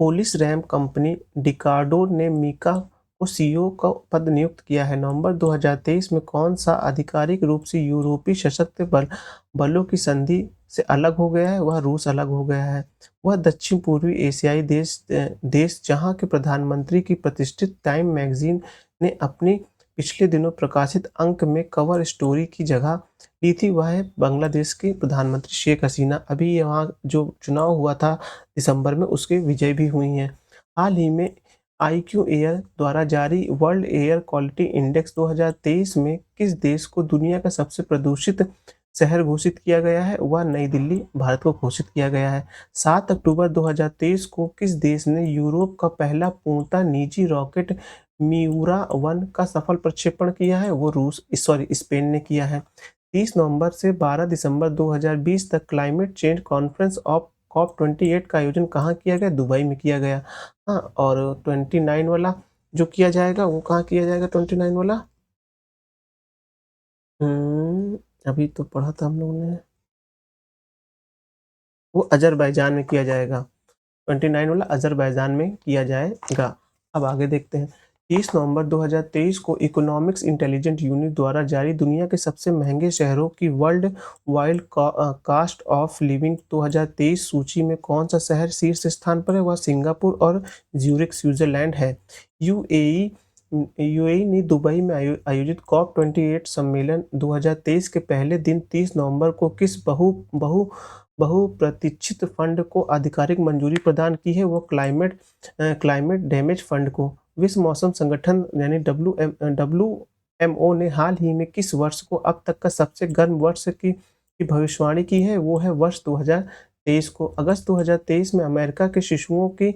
पोलिस रैम कंपनी डिकार्डो ने मीका को सीईओ का पद नियुक्त किया है। नवंबर 2023 में कौन सा आधिकारिक रूप से यूरोपीय सशस्त्र बलों की संधि से अलग हो गया है? वह रूस अलग हो गया है। वह दक्षिण पूर्वी एशियाई देश जहां के प्रधानमंत्री की प्रतिष्ठित टाइम मैगजीन ने अपनी पिछले दिनों प्रकाशित अंक में कवर स्टोरी की जगह ली थी, वह है बांग्लादेश की प्रधानमंत्री शेख हसीना। अभी यहाँ जो चुनाव हुआ था दिसंबर में, उसकी विजय भी हुई हैं। हाल ही में आईक्यू एयर द्वारा जारी वर्ल्ड एयर क्वालिटी इंडेक्स 2023 में किस देश को दुनिया का सबसे प्रदूषित शहर घोषित किया गया है? वह नई दिल्ली भारत को घोषित किया गया है। 7 अक्टूबर 2023 को किस देश ने यूरोप का पहला पूर्णतः निजी रॉकेट मियूरा 1 का सफल प्रक्षेपण किया है? वो स्पेन ने किया है। 30 नवंबर से 12 दिसंबर 2020 तक climate change conference of COP 28 का आयोजन कहाँ किया गया? दुबई में किया गया। हाँ, और 29 वाला जो किया जाएगा वो कहाँ किया जाएगा? 29 वाला अभी तो पढ़ा था हम लोगों ने, वो अजरबैजान में किया जाएगा। 29 वाला अज़रबैजान में किया जाएगा। अब आगे देखते हैं। 30 नवंबर 2023 को इकोनॉमिक्स इंटेलिजेंस यूनिट द्वारा जारी दुनिया के सबसे महंगे शहरों की world wide cost of living 2023 सूची में कौन सा शहर शीर्ष स्थान पर है? वह सिंगापुर और ज्यूरिख स्विट्जरलैंड है। यूएई यूएई ने दुबई में आयोजित कॉप 28 सम्मेलन 2023 के पहले दिन 30 नवंबर को किस बहु बहु बहुप्रतीक्षित फंड को आधिकारिक मंजूरी प्रदान की है? वो क्लाइमेट डैमेज फंड को। विश्व मौसम संगठन यानी डब्ल्यूएमओ ने हाल ही में किस वर्ष को अब तक का सबसे गर्म वर्ष की भविष्यवाणी की है? वो है वर्ष 2023 को। अगस्त 2023 में अमेरिका के शिशुओं के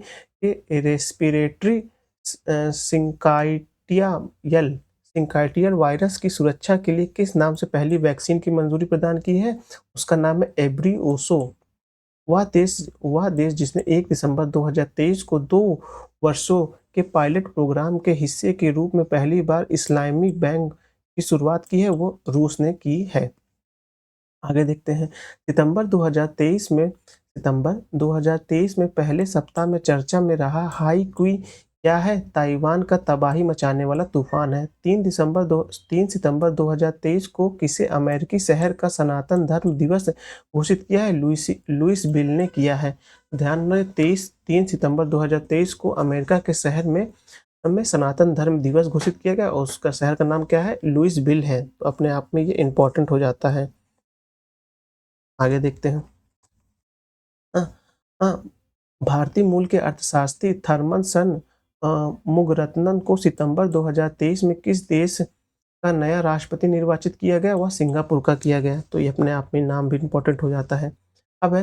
रेस्पिरेटरी सिंकाइटियल सिंकाइटियल वायरस की सुरक्षा के लिए किस नाम से पहली वैक्सीन की मंजूरी प्रदान की है? उसका नाम है एब्रियोसो। वह देश जिसने 1 दिसंबर 2023 को 2 वर्षों के पायलट प्रोग्राम के हिस्से के रूप में पहली बार इस्लामिक बैंक की शुरुआत की है, वो रूस ने की है। आगे देखते हैं। सितंबर 2023 में पहले सप्ताह में चर्चा में रहा हाईक्यू क्या है? ताइवान का तबाही मचाने वाला तूफान है। 3 सितंबर 2023 को किसे अमेरिकी शहर का सनातन धर्म दिवस घोषित किया है? लुइस बिल ने किया है। ध्यान रहे, 3 सितंबर 2023 को अमेरिका के शहर में सनातन धर्म दिवस घोषित किया गया और उसका शहर का नाम क्या है? लुइस बिल है। तो अपने आप में ये इम्पोर्टेंट हो जाता है। आगे देखते हैं। हाँ, हाँ, भारतीय मूल के अर्थशास्त्री थरमन सन मुगरत्नम को सितंबर 2023 में किस देश का नया राष्ट्रपति निर्वाचित किया गया? वह सिंगापुर का किया गया। तो ये अपने आप में नाम भी इम्पोर्टेंट हो जाता है। अब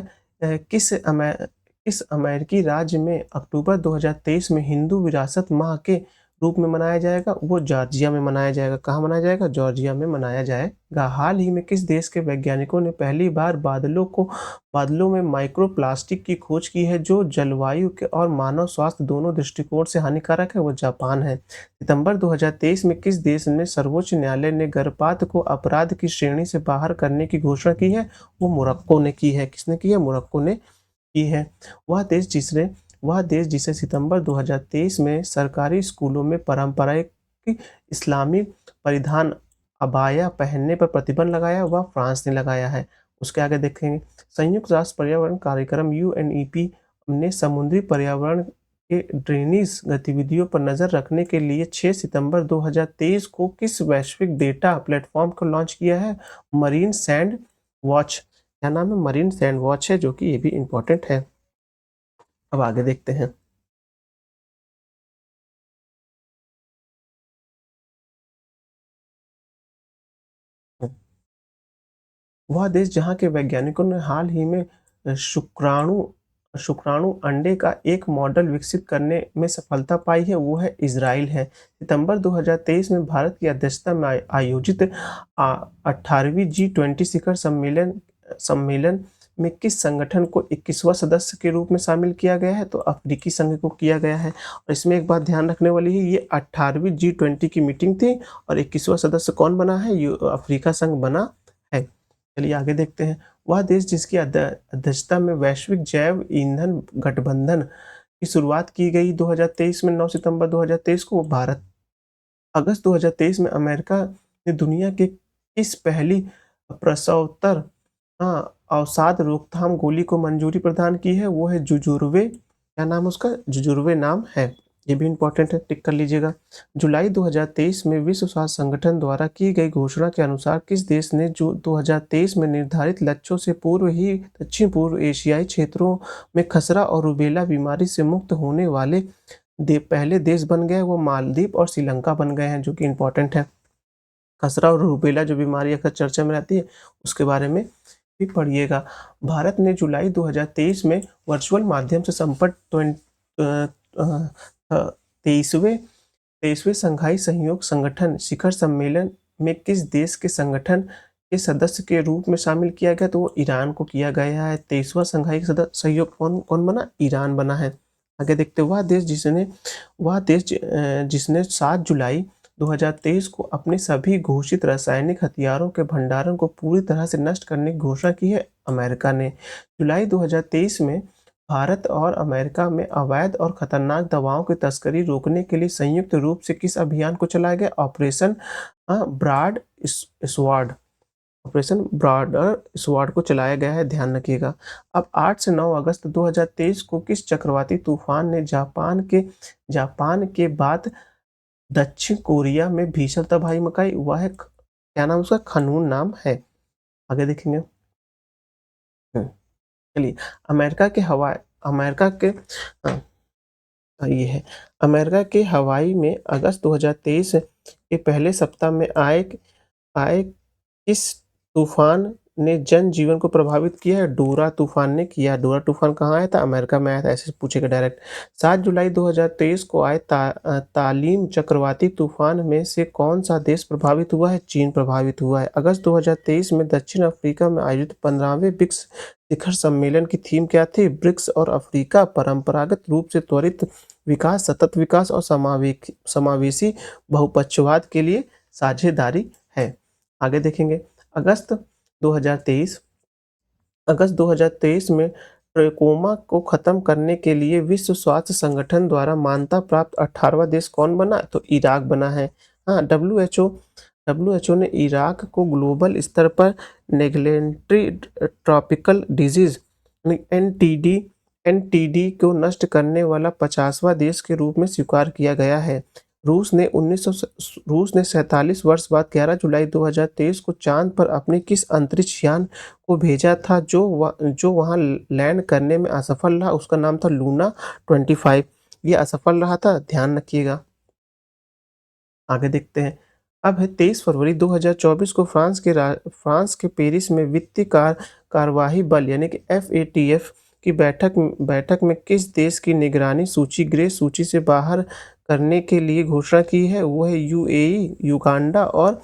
है किस अमेरिकी राज्य में अक्टूबर 2023 में हिंदू विरासत माह के रूप में मनाया जाएगा? वो जॉर्जिया में मनाया जाएगा। कहाँ मनाया जाएगा? जॉर्जिया में मनाया जाएगा। हाल ही में किस देश के वैज्ञानिकों ने पहली बार बादलों में माइक्रोप्लास्टिक की खोज की है, जो जलवायु के और मानव स्वास्थ्य दोनों दृष्टिकोण से हानिकारक है? वो जापान है। सितंबर 2023 में किस देश ने सर्वोच्च न्यायालय ने गर्भपात को अपराध की श्रेणी से बाहर करने की घोषणा की है? वो मोरक्को ने की है। किसने की है? मोरक्को ने की है। वह देश जिसे सितंबर 2023 में सरकारी स्कूलों में पारंपरिक इस्लामी परिधान अबाया पहनने पर प्रतिबंध लगाया, वह फ्रांस ने लगाया है। उसके आगे देखेंगे, संयुक्त राष्ट्र पर्यावरण कार्यक्रम यूएनईपी ने समुद्री पर्यावरण के ड्रेनेज गतिविधियों पर नजर रखने के लिए 6 सितंबर 2023 को किस वैश्विक डेटा प्लेटफॉर्म को लॉन्च किया है? Marine sand watch. क्या नाम है? मरीन सैंड वॉच है, जो कि ये भी इम्पोर्टेंट है। अब आगे देखते हैं। वह देश जहाँ के वैज्ञानिकों ने हाल ही में शुक्राणु शुक्राणु अंडे का एक मॉडल विकसित करने में सफलता पाई है, वो है इजराइल है। सितंबर 2023 में भारत की अध्यक्षता में आयोजित 18वीं G20 शिखर सम्मेलन में किस संगठन को 21वां सदस्य के रूप में शामिल किया गया है? तो अफ्रीकी संघ को किया गया है। और इसमें एक बात ध्यान रखने वाली है, ये 18वीं G20 की मीटिंग थी और 21वां सदस्य कौन बना है? अफ्रीका संघ बना है। चलिए आगे देखते हैं। वह देश जिसकी अध्यक्षता में वैश्विक जैव ईंधन गठबंधन की शुरुआत की गई 2023 में 9 सितंबर 2023 को, वो भारत। अगस्त 2023 में अमेरिका ने दुनिया के किस पहली प्रसवोत्तर अवसाद रोकथाम गोली को मंजूरी प्रदान की है? वो है जुजुर्वे। क्या नाम उसका? जुजुर्वे नाम है। ये भी इम्पोर्टेंट है, टिक कर लीजिएगा। जुलाई 2023 में विश्व स्वास्थ्य संगठन द्वारा की गई घोषणा के अनुसार किस देश ने जो 2023 में निर्धारित लक्ष्यों से पूर्व ही दक्षिण पूर्व एशियाई क्षेत्रों में खसरा और रूबेला बीमारी से मुक्त होने वाले पहले देश बन गए? वो मालदीव और श्रीलंका बन गए हैं, जो कि इम्पोर्टेंट है। खसरा और रूबेला जो बीमारी अक्सर चर्चा में रहती है, उसके बारे में भी पढ़िएगा। भारत ने जुलाई 2023 में वर्चुअल माध्यम से संपन्न 23वें शंघाई सहयोग संगठन शिखर सम्मेलन में किस देश के संगठन के सदस्य के रूप में शामिल किया गया? तो वो ईरान को किया गया है। 23वां शंघाई सहयोग कौन बना? ईरान बना है। आगे देखते हैं। जिसने 7 जुलाई 2023 को अपने सभी घोषित रासायनिक हथियारों के भंडारण को पूरी तरह से नष्ट करने की घोषणा की है? अमेरिका ने। जुलाई 2023 में भारत और अमेरिका में अवैध और खतरनाक दवाओं की तस्करी रोकने के लिए संयुक्त रूप से किस अभियान को चलाया गया? Operation broad sword. Operation broader sword को चलाया गया है, ध्यान रखिएगा। अब 8 से 9 अगस्त 2023 को किस चक्रवाती तूफान ने जापान के बाद दक्षिण कोरिया में भीषण तबाही मचाई? वह है, क्या नाम उसका? खनून नाम है। आगे देखेंगे। चलिए, अमेरिका के हाँ, ये है। अमेरिका के हवाई में अगस्त 2023 के पहले सप्ताह में आए किस तूफान ने जनजीवन को प्रभावित किया है? डोरा तूफान ने किया। डोरा तूफान कहाँ आया था? अमेरिका में आया था। ऐसे पूछेगा डायरेक्ट। 7 जुलाई 2023 को आए तालीम चक्रवाती तूफान में से कौन सा देश प्रभावित हुआ है? चीन प्रभावित हुआ है। अगस्त 2023 में दक्षिण अफ्रीका में आयोजित 15वें ब्रिक्स शिखर सम्मेलन की थीम क्या थी? ब्रिक्स और अफ्रीका परंपरागत रूप से त्वरित विकास, सतत विकास और समावेशी बहुपक्षवाद के लिए साझेदारी है। आगे देखेंगे। अगस्त 2023 में ट्रेकोमा को खत्म करने के लिए विश्व स्वास्थ्य संगठन द्वारा मान्यता प्राप्त 18वां देश कौन बना? तो इराक बना है। हाँ, डब्ल्यूएचओ ने इराक को ग्लोबल स्तर पर नेग्लेक्टेड ट्रॉपिकल डिजीज एनटीडी को नष्ट करने वाला 50वां देश के रूप में स्वीकार किया गया है। रूस ने 47 वर्ष बाद 11 जुलाई 2023 को चाँद पर अपने किस अंतरिक्ष यान को भेजा था जो वहाँ लैंड करने में असफल रहा? उसका नाम था लूना 25। ये असफल रहा था, ध्यान रखिएगा। आगे देखते हैं। अब है 23 फरवरी 2024 को फ्रांस के पेरिस में वित्तीय कार्यवाही बल यानी कि एफएटीएफ की बैठक में किस देश की निगरानी सूची ग्रे सूची से बाहर करने के लिए घोषणा की है? वो है यूएई, युगांडा और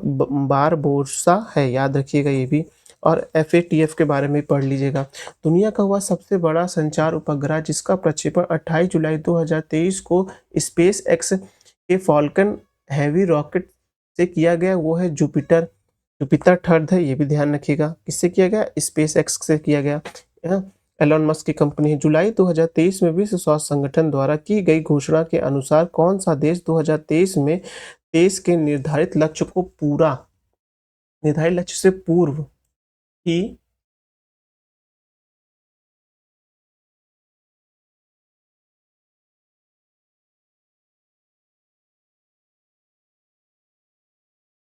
बारबोसा है, याद रखिएगा ये भी। और एफएटीएफ के बारे में पढ़ लीजिएगा। दुनिया का वह सबसे बड़ा संचार उपग्रह जिसका प्रक्षेपण 28 जुलाई 2023 को स्पेस एक्स के फॉल्कन हैवी रॉकेट से किया गया, वो है जुपिटर थर्ड है, ये भी ध्यान रखिएगा। किससे किया गया? स्पेस एक्स से किया गया। एलोन मस्क की कंपनी है। जुलाई 2023 में विश्व स्वास्थ्य संगठन द्वारा की गई घोषणा के अनुसार कौन सा देश 2023 में देश के निर्धारित लक्ष्य से पूर्व ही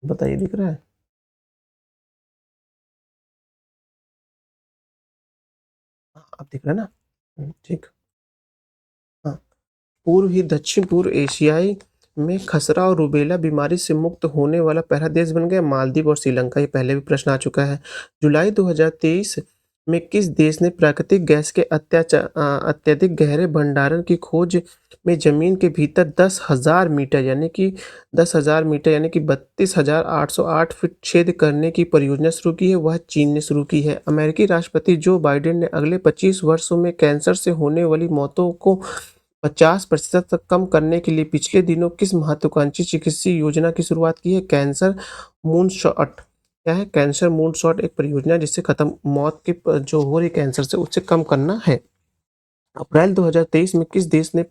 बताइए, दिख रहा है? अब दिख रहा है ना? ठीक। हाँ, पूर्व ही दक्षिण पूर्व एशियाई में खसरा और रूबेला बीमारी से मुक्त होने वाला पहला देश बन गया मालदीव और श्रीलंका। ये पहले भी प्रश्न आ चुका है। जुलाई 2023 में किस देश ने प्राकृतिक गैस के अत्यधिक गहरे भंडारण की खोज में जमीन के भीतर 10,000 मीटर यानी कि 32,808 फीट छेद करने की परियोजना शुरू की है? वह चीन ने शुरू की है। अमेरिकी राष्ट्रपति जो बाइडेन ने अगले 25 वर्षों में कैंसर से होने वाली मौतों को 50% तक कम करने के लिए पिछले दिनों किस महत्वाकांक्षी चिकित्सीय योजना की शुरुआत की है? Cancer moonshot. क्या है? कैंसर मूनशॉट एक परियोजना जिससे खत्म मौत की जो हो रही कैंसर से उससे कम करना है। अप्रैल 2023 में किस देश ने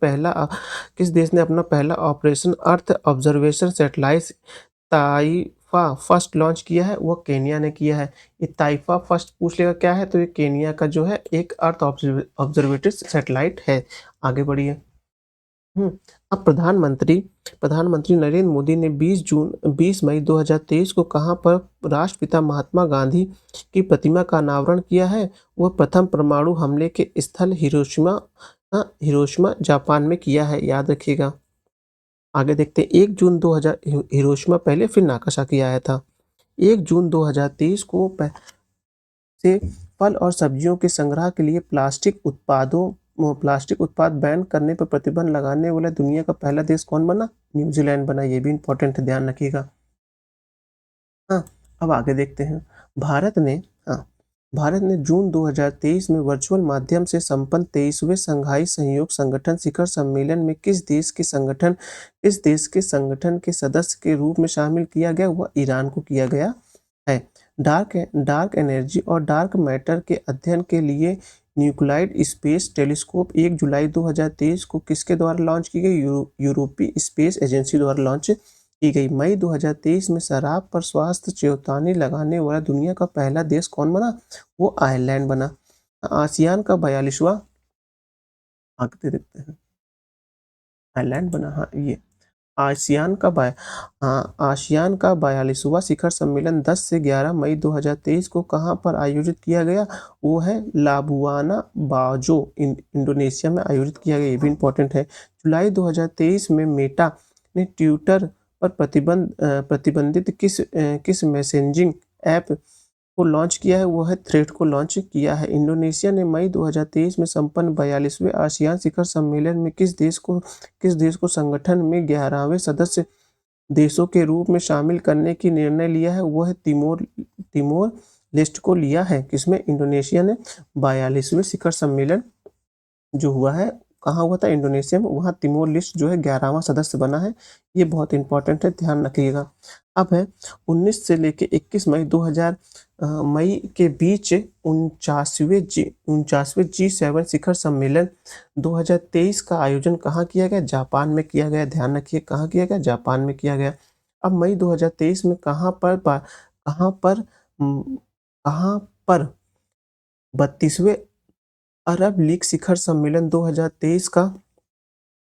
अपना पहला operation earth observation satellite Taifa first launch किया है? वो केन्या ने किया है। ये ताइफा फर्स्ट पूछ लेगा क्या है, तो ये केन्या का जो है एक अर्थ ऑब्जर्वेटरी सैटेलाइट है। आगे बढ़िए। हुँ। अब प्रधानमंत्री नरेंद्र मोदी ने 20 मई 2023 को कहाँ पर राष्ट्रपिता महात्मा गांधी की प्रतिमा का अनावरण किया है? वह प्रथम परमाणु हमले के स्थल हिरोशिमा जापान में किया है, याद रखिएगा। आगे देखते हैं। 1 जून 2000 हिरोशिमा पहले फिर नागासाकी आया था। 1 जून 2023 को से फल और सब्जियों के संग्रह के लिए प्लास्टिक उत्पाद बैन करने पर प्रतिबंध लगाने वाला दुनिया का पहला देश कौन बना? न्यूजीलैंड बना। ये भी इम्पोर्टेंट है, ध्यान रखिएगा। हाँ, अब आगे देखते हैं। भारत ने हाँ, भारत ने जून 2023 में वर्चुअल माध्यम से संपन्न 23वें शंघाई सहयोग संगठन शिखर सम्मेलन में किस देश के संगठन के सदस्य के रूप में शामिल किया गया? वह ईरान को किया गया है। डार्क एनर्जी और डार्क मैटर के अध्ययन के लिए न्यूक्लियड स्पेस टेलीस्कोप 1 जुलाई 2023 को किसके द्वारा लॉन्च की गई? यूरोपीय स्पेस एजेंसी द्वारा लॉन्च की गई। मई 2023 में शराब पर स्वास्थ्य चेतावनी लगाने वाला दुनिया का पहला देश कौन बना? वो आयरलैंड बना। आसियान का 42वां आगे देखते हैं। आयरलैंड बना, हाँ ये। आसियान का 42वां शिखर सम्मेलन 10 से 11 मई 2023 को कहाँ पर आयोजित किया गया? वो है लाबुआना बाजो इंडोनेशिया में आयोजित किया गया। ये भी इम्पोर्टेंट है। जुलाई 2023 में मेटा ने ट्विटर पर प्रतिबंधित किस मैसेजिंग ऐप को लॉन्च किया है? वो है थ्रेड को लॉन्च किया है। इंडोनेशिया ने मई 2023 में संपन्न 42वें आसियान शिखर सम्मेलन में किस देश को संगठन में 11वें सदस्य देशों के रूप में शामिल करने की निर्णय लिया है? वो है तिमोर लेस्टे को लिया है। किसमें? इंडोनेशिया ने 42वें शिखर सम्मेलन जो हुआ है, कहाँ हुआ था? इंडोनेशिया में। वहाँ तिमोर लेस्टे जो है 11वां सदस्य बना है। ये बहुत इंपॉर्टेंट है, ध्यान रखिएगा। अब है 19 से लेके 21 मई के बीच 49वें G7 शिखर सम्मेलन 2023 का आयोजन कहाँ किया गया? जापान में किया गया। ध्यान रखिए, कहाँ किया गया? जापान में किया गया। अब मई 2023 में कहाँ पर 32वें अरब लीग शिखर सम्मेलन 2023 का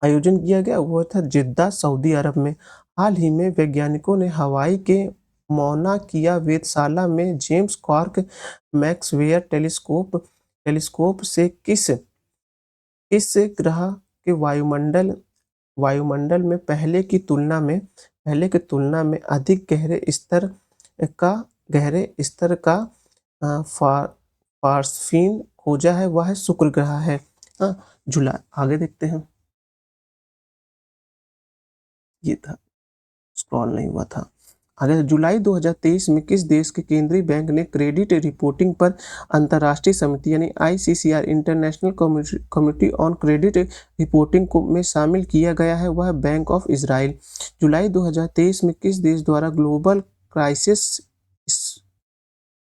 आयोजन किया गया वो था जिद्दा सऊदी अरब में। हाल ही में वैज्ञानिकों ने हवाई के मौना किया वेधशाला में जेम्स क्लार्क मैक्सवेयर टेलीस्कोप से किस ग्रह के वायुमंडल में पहले की तुलना में अधिक का गहरे स्तर का फास्फीन खोजा है, वह शुक्र ग्रह है। जुलाई आगे देखते हैं। ये था, स्क्रॉल नहीं हुआ था। आगे जुलाई 2023 में किस देश के केंद्रीय बैंक ने क्रेडिट रिपोर्टिंग पर अंतर्राष्ट्रीय समिति यानी ICCR international committee on credit reporting को में शामिल किया गया है, वह बैंक ऑफ इजराइल। जुलाई 2023 में किस देश द्वारा ग्लोबल क्राइसिस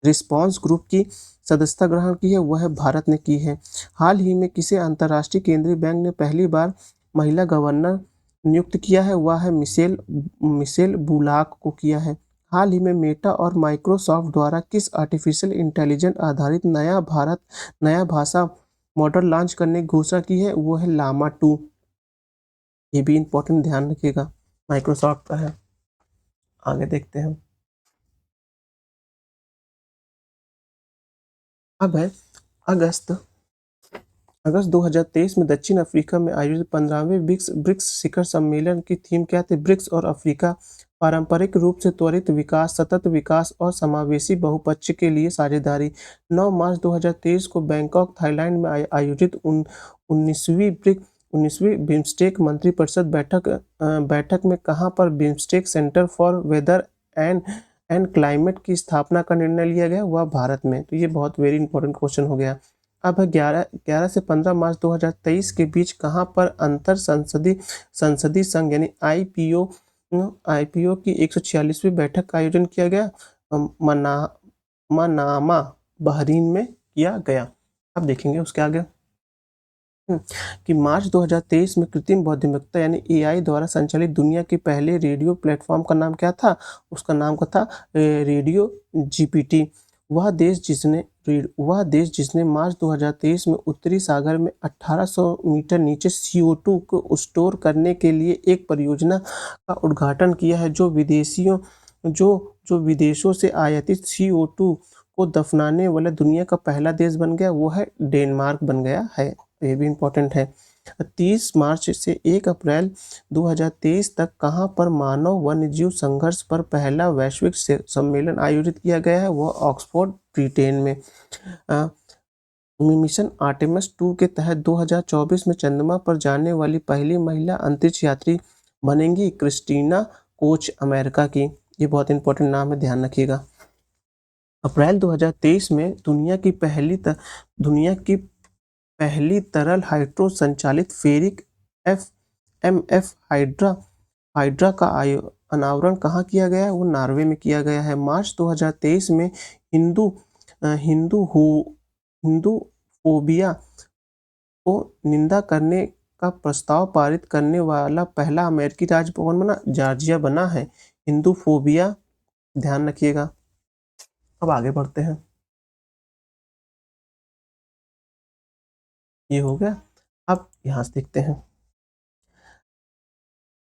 रिस्पांस ग्रुप की सदस्यता ग्रहण की है, वह भारत ने की है। हाल ही में किसे अंतर्राष्ट्रीय केंद्रीय बैंक ने पहली बार महिला गवर्नर नियुक्त किया है, वह है मिशेल बुलाक को किया है। हाल ही में मेटा और माइक्रोसॉफ्ट द्वारा किस आर्टिफिशियल इंटेलिजेंस आधारित नया भाषा मॉडल लॉन्च करने की घोषणा की है, वो है लामा 2। ये भी इंपॉर्टेंट, ध्यान रखिएगा, माइक्रोसॉफ्ट का है। आगे देखते हैं। अब है अगस्त 2023 में दक्षिण अफ्रीका में आयोजित 15वें ब्रिक्स शिखर सम्मेलन की थीम क्या थी? ब्रिक्स और अफ्रीका पारंपरिक रूप से त्वरित विकास, सतत विकास और समावेशी बहुपक्षीय के लिए साझेदारी। 9 मार्च 2023 को बैंकॉक, थाईलैंड में आयोजित 19वीं बिम्स्टेक मंत्रिपरिषद बैठक में कहाँ पर BIMSTEC centre for weather and climate की स्थापना का निर्णय लिया गया? वह भारत में। तो ये बहुत वेरी इंपॉर्टेंट क्वेश्चन हो गया। अब 11 से 15 मार्च 2023 के बीच कहाँ पर अंतर संसदीय संघ यानी आईपीओ की 146वीं बैठक का आयोजन किया गया? मनामा, बहरीन में किया गया। अब देखेंगे उसके आगे कि मार्च 2023 में कृत्रिम बुद्धिमत्ता यानी AI द्वारा संचालित दुनिया के पहले रेडियो प्लेटफॉर्म का नाम क्या था? उसका नाम का था रेडियो GPT। वह देश जिसने मार्च 2023 में उत्तरी सागर में 1800 मीटर नीचे CO2 को स्टोर करने के लिए एक परियोजना का उद्घाटन किया है, जो विदेशों से आयातित CO2 को दफनाने वाला दुनिया का पहला देश बन गया, वो है डेनमार्क बन गया है। ये भी इम्पोर्टेंट है। 30 मार्च से 1 अप्रैल 2023 तक कहाँ पर मानव वन्यजीव संघर्ष पर पहला वैश्विक सम्मेलन आयोजित किया गया है? वो ऑक्सफोर्ड, ब्रिटेन में। मिशन आर्टेमिस 2 के तहत 2024 में चंद्रमा पर जाने वाली पहली महिला अंतरिक्ष यात्री बनेंगी क्रिस्टीना कोच, अमेरिका की। ये बहुत इंपॉर्टेंट नाम है, ध्यान रखिएगा। अप्रैल 2023 में दुनिया की पहली तरल हाइड्रो संचालित फेरिक FMF हाइड्रा का अनावरण कहाँ किया गया है? वो नॉर्वे में किया गया है। मार्च 2023 में हिंदूफोबिया को निंदा करने का प्रस्ताव पारित करने वाला पहला अमेरिकी राज्य कौन बना? जॉर्जिया बना है। हिंदूफोबिया, ध्यान रखिएगा। अब आगे बढ़ते हैं। ये हो गया। अब यहाँ से देखते हैं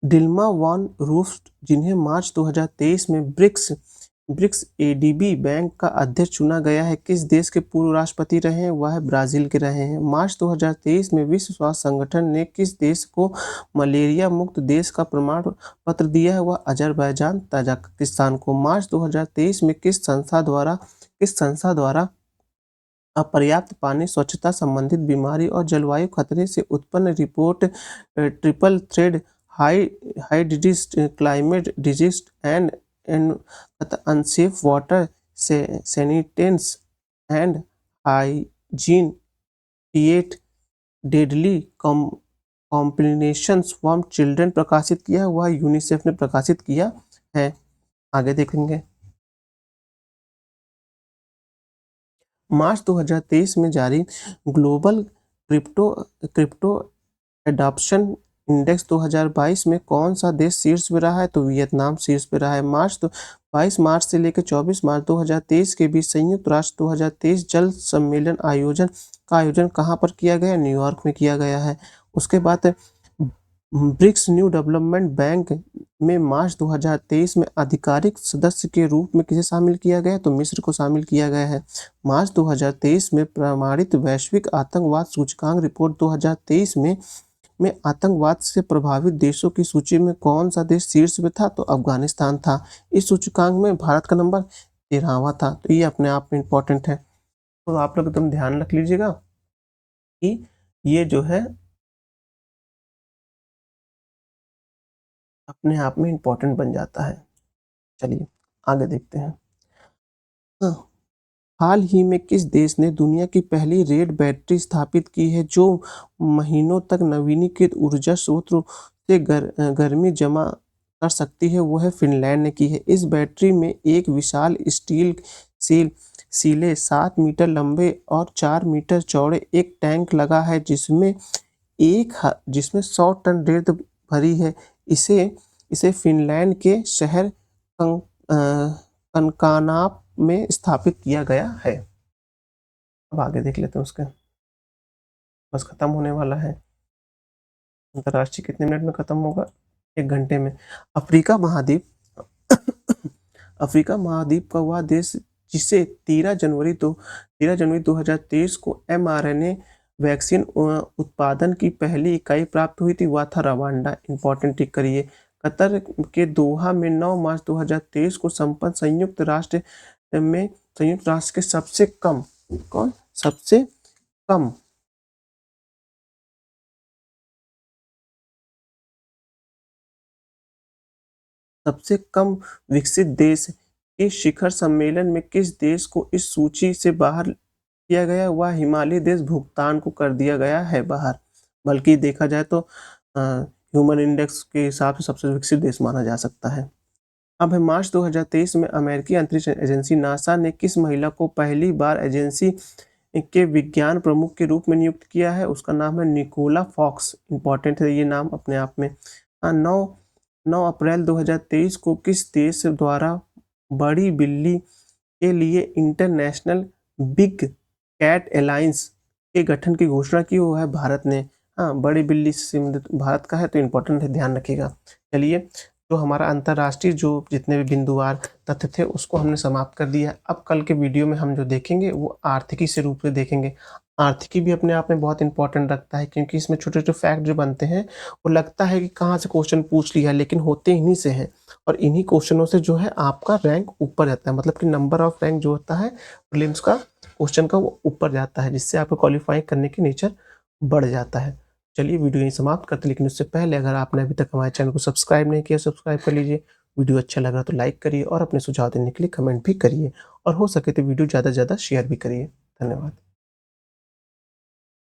डिल्मा वॉन रूफ्ट, जिन्हें मार्च 2023 में ब्रिक्स ADB बैंक का अध्यक्ष चुना गया है, किस देश के पूर्व राष्ट्रपति रहे हैं? वह ब्राजील के रहे हैं। मार्च 2023 में विश्व स्वास्थ्य संगठन ने किस देश को मलेरिया मुक्त देश का प्रमाण पत्र दिया है? वह अजरबैजान, तजाकिस्तान को। मार्च 2023 में किस संस्था द्वारा अपर्याप्त पानी, स्वच्छता संबंधित बीमारी और जलवायु खतरे से उत्पन्न report triple threat high climate disease and unsafe water sanitation and hygiene create deadly complications from children प्रकाशित किया है? वह यूनिसेफ ने प्रकाशित किया है। आगे देखेंगे। मार्च 2023 में जारी ग्लोबल क्रिप्टो एडॉप्शन इंडेक्स 2022 में कौन सा देश शीर्ष पे रहा है? तो वियतनाम शीर्ष पे रहा है। 22 मार्च से लेकर 24 मार्च 2023 के बीच संयुक्त राष्ट्र 2023 जल सम्मेलन आयोजन कहाँ पर किया गया? न्यूयॉर्क में किया गया है। उसके बाद ब्रिक्स न्यू डेवलपमेंट बैंक में मार्च 2023 में आधिकारिक सदस्य के रूप में किसे शामिल किया गया? तो मिस्र को शामिल किया गया है। मार्च 2023 में प्रमाणित वैश्विक आतंकवाद सूचकांक रिपोर्ट 2023 में आतंकवाद से प्रभावित देशों की सूची में कौन सा देश शीर्ष में था? तो अफगानिस्तान था। इस सूचकांक में भारत का नंबर 13वां था। तो ये अपने आप में इम्पोर्टेंट है। तो आप लोग एकदम ध्यान रख लीजिएगा कि ये जो है अपने आप में इम्पोर्टेंट बन जाता है। चलिए आगे देखते हैं। हाँ, हाल ही में किस देश ने दुनिया की पहली रेड बैटरी स्थापित की है जो महीनों तक नवीनीकृत ऊर्जा स्रोत से गर्मी जमा कर सकती है? वो है फिनलैंड ने की है। इस बैटरी में एक विशाल स्टील सीले 7 मीटर लंबे और 4 मीटर चौड़े एक टैंक लगा है जिसमें 100 टन रेत भरी है। इसे इसे फिनलैंड के शहर कंकानाप में स्थापित किया गया है। अब आगे देख लेते हैं उसके। बस खत्म होने वाला है। अंतर्राष्ट्रीय कितने मिनट में खत्म होगा? 1 घंटे में। अफ्रीका महाद्वीप अफ्रीका महाद्वीप का वह देश जिसे 13 जनवरी 2023 को mRNA वैक्सीन उत्पादन की पहली इकाई प्राप्त हुई थी, वह था रवांडा। इंपॉर्टेंट टिक करिए। कतर के दोहा में 9 मार्च 2023 को संपन्न संयुक्त राष्ट्र के सबसे कम विकसित देश के शिखर सम्मेलन में किस देश को इस सूची से बाहर किया गया? वह हिमालयी देश भूटान को कर दिया गया है बाहर। बल्कि देखा जाए तो ह्यूमन इंडेक्स के हिसाब से सबसे विकसित देश माना जा सकता है। अब है मार्च 2023 में अमेरिकी अंतरिक्ष एजेंसी नासा ने किस महिला को पहली बार एजेंसी के विज्ञान प्रमुख के रूप में नियुक्त किया है? उसका नाम है निकोला फॉक्स। इंपॉर्टेंट है ये नाम अपने आप में। 9 अप्रैल 2023 को किस देश द्वारा बड़ी बिल्ली के लिए इंटरनेशनल बिग कैट अलायंस के गठन की घोषणा की? वो है भारत ने। हाँ, बड़ी बिल्ली से भारत का है तो इम्पोर्टेंट है, ध्यान रखिएगा। चलिए, जो हमारा अंतर्राष्ट्रीय जो जितने भी बिंदुवार तथ्य थे उसको हमने समाप्त कर दिया। अब कल के वीडियो में हम जो देखेंगे वो आर्थिकी से रूप से देखेंगे। आर्थिकी भी अपने आप में बहुत इंपॉर्टेंट रखता है क्योंकि इसमें छोटे-छोटे फैक्ट जो बनते हैं वो लगता है कि कहाँ से क्वेश्चन पूछ लिया, लेकिन होते इन्हीं से हैं और इन्हीं क्वेश्चनों से जो है आपका रैंक ऊपर जाता है। मतलब कि नंबर ऑफ रैंक जो होता है प्रीलिम्स का क्वेश्चन का वो ऊपर जाता है, जिससे आपको क्वालीफाई करने की नेचर बढ़ जाता है। चलिए वीडियो यहीं समाप्त करते हैं, लेकिन उससे पहले अगर आपने अभी तक हमारे चैनल को सब्सक्राइब नहीं किया, सब्सक्राइब कर लीजिए। वीडियो अच्छा लगा तो लाइक करिए और अपने सुझाव देने के लिए कमेंट भी करिए और हो सके तो वीडियो ज़्यादा से ज़्यादा शेयर भी करिए। धन्यवाद।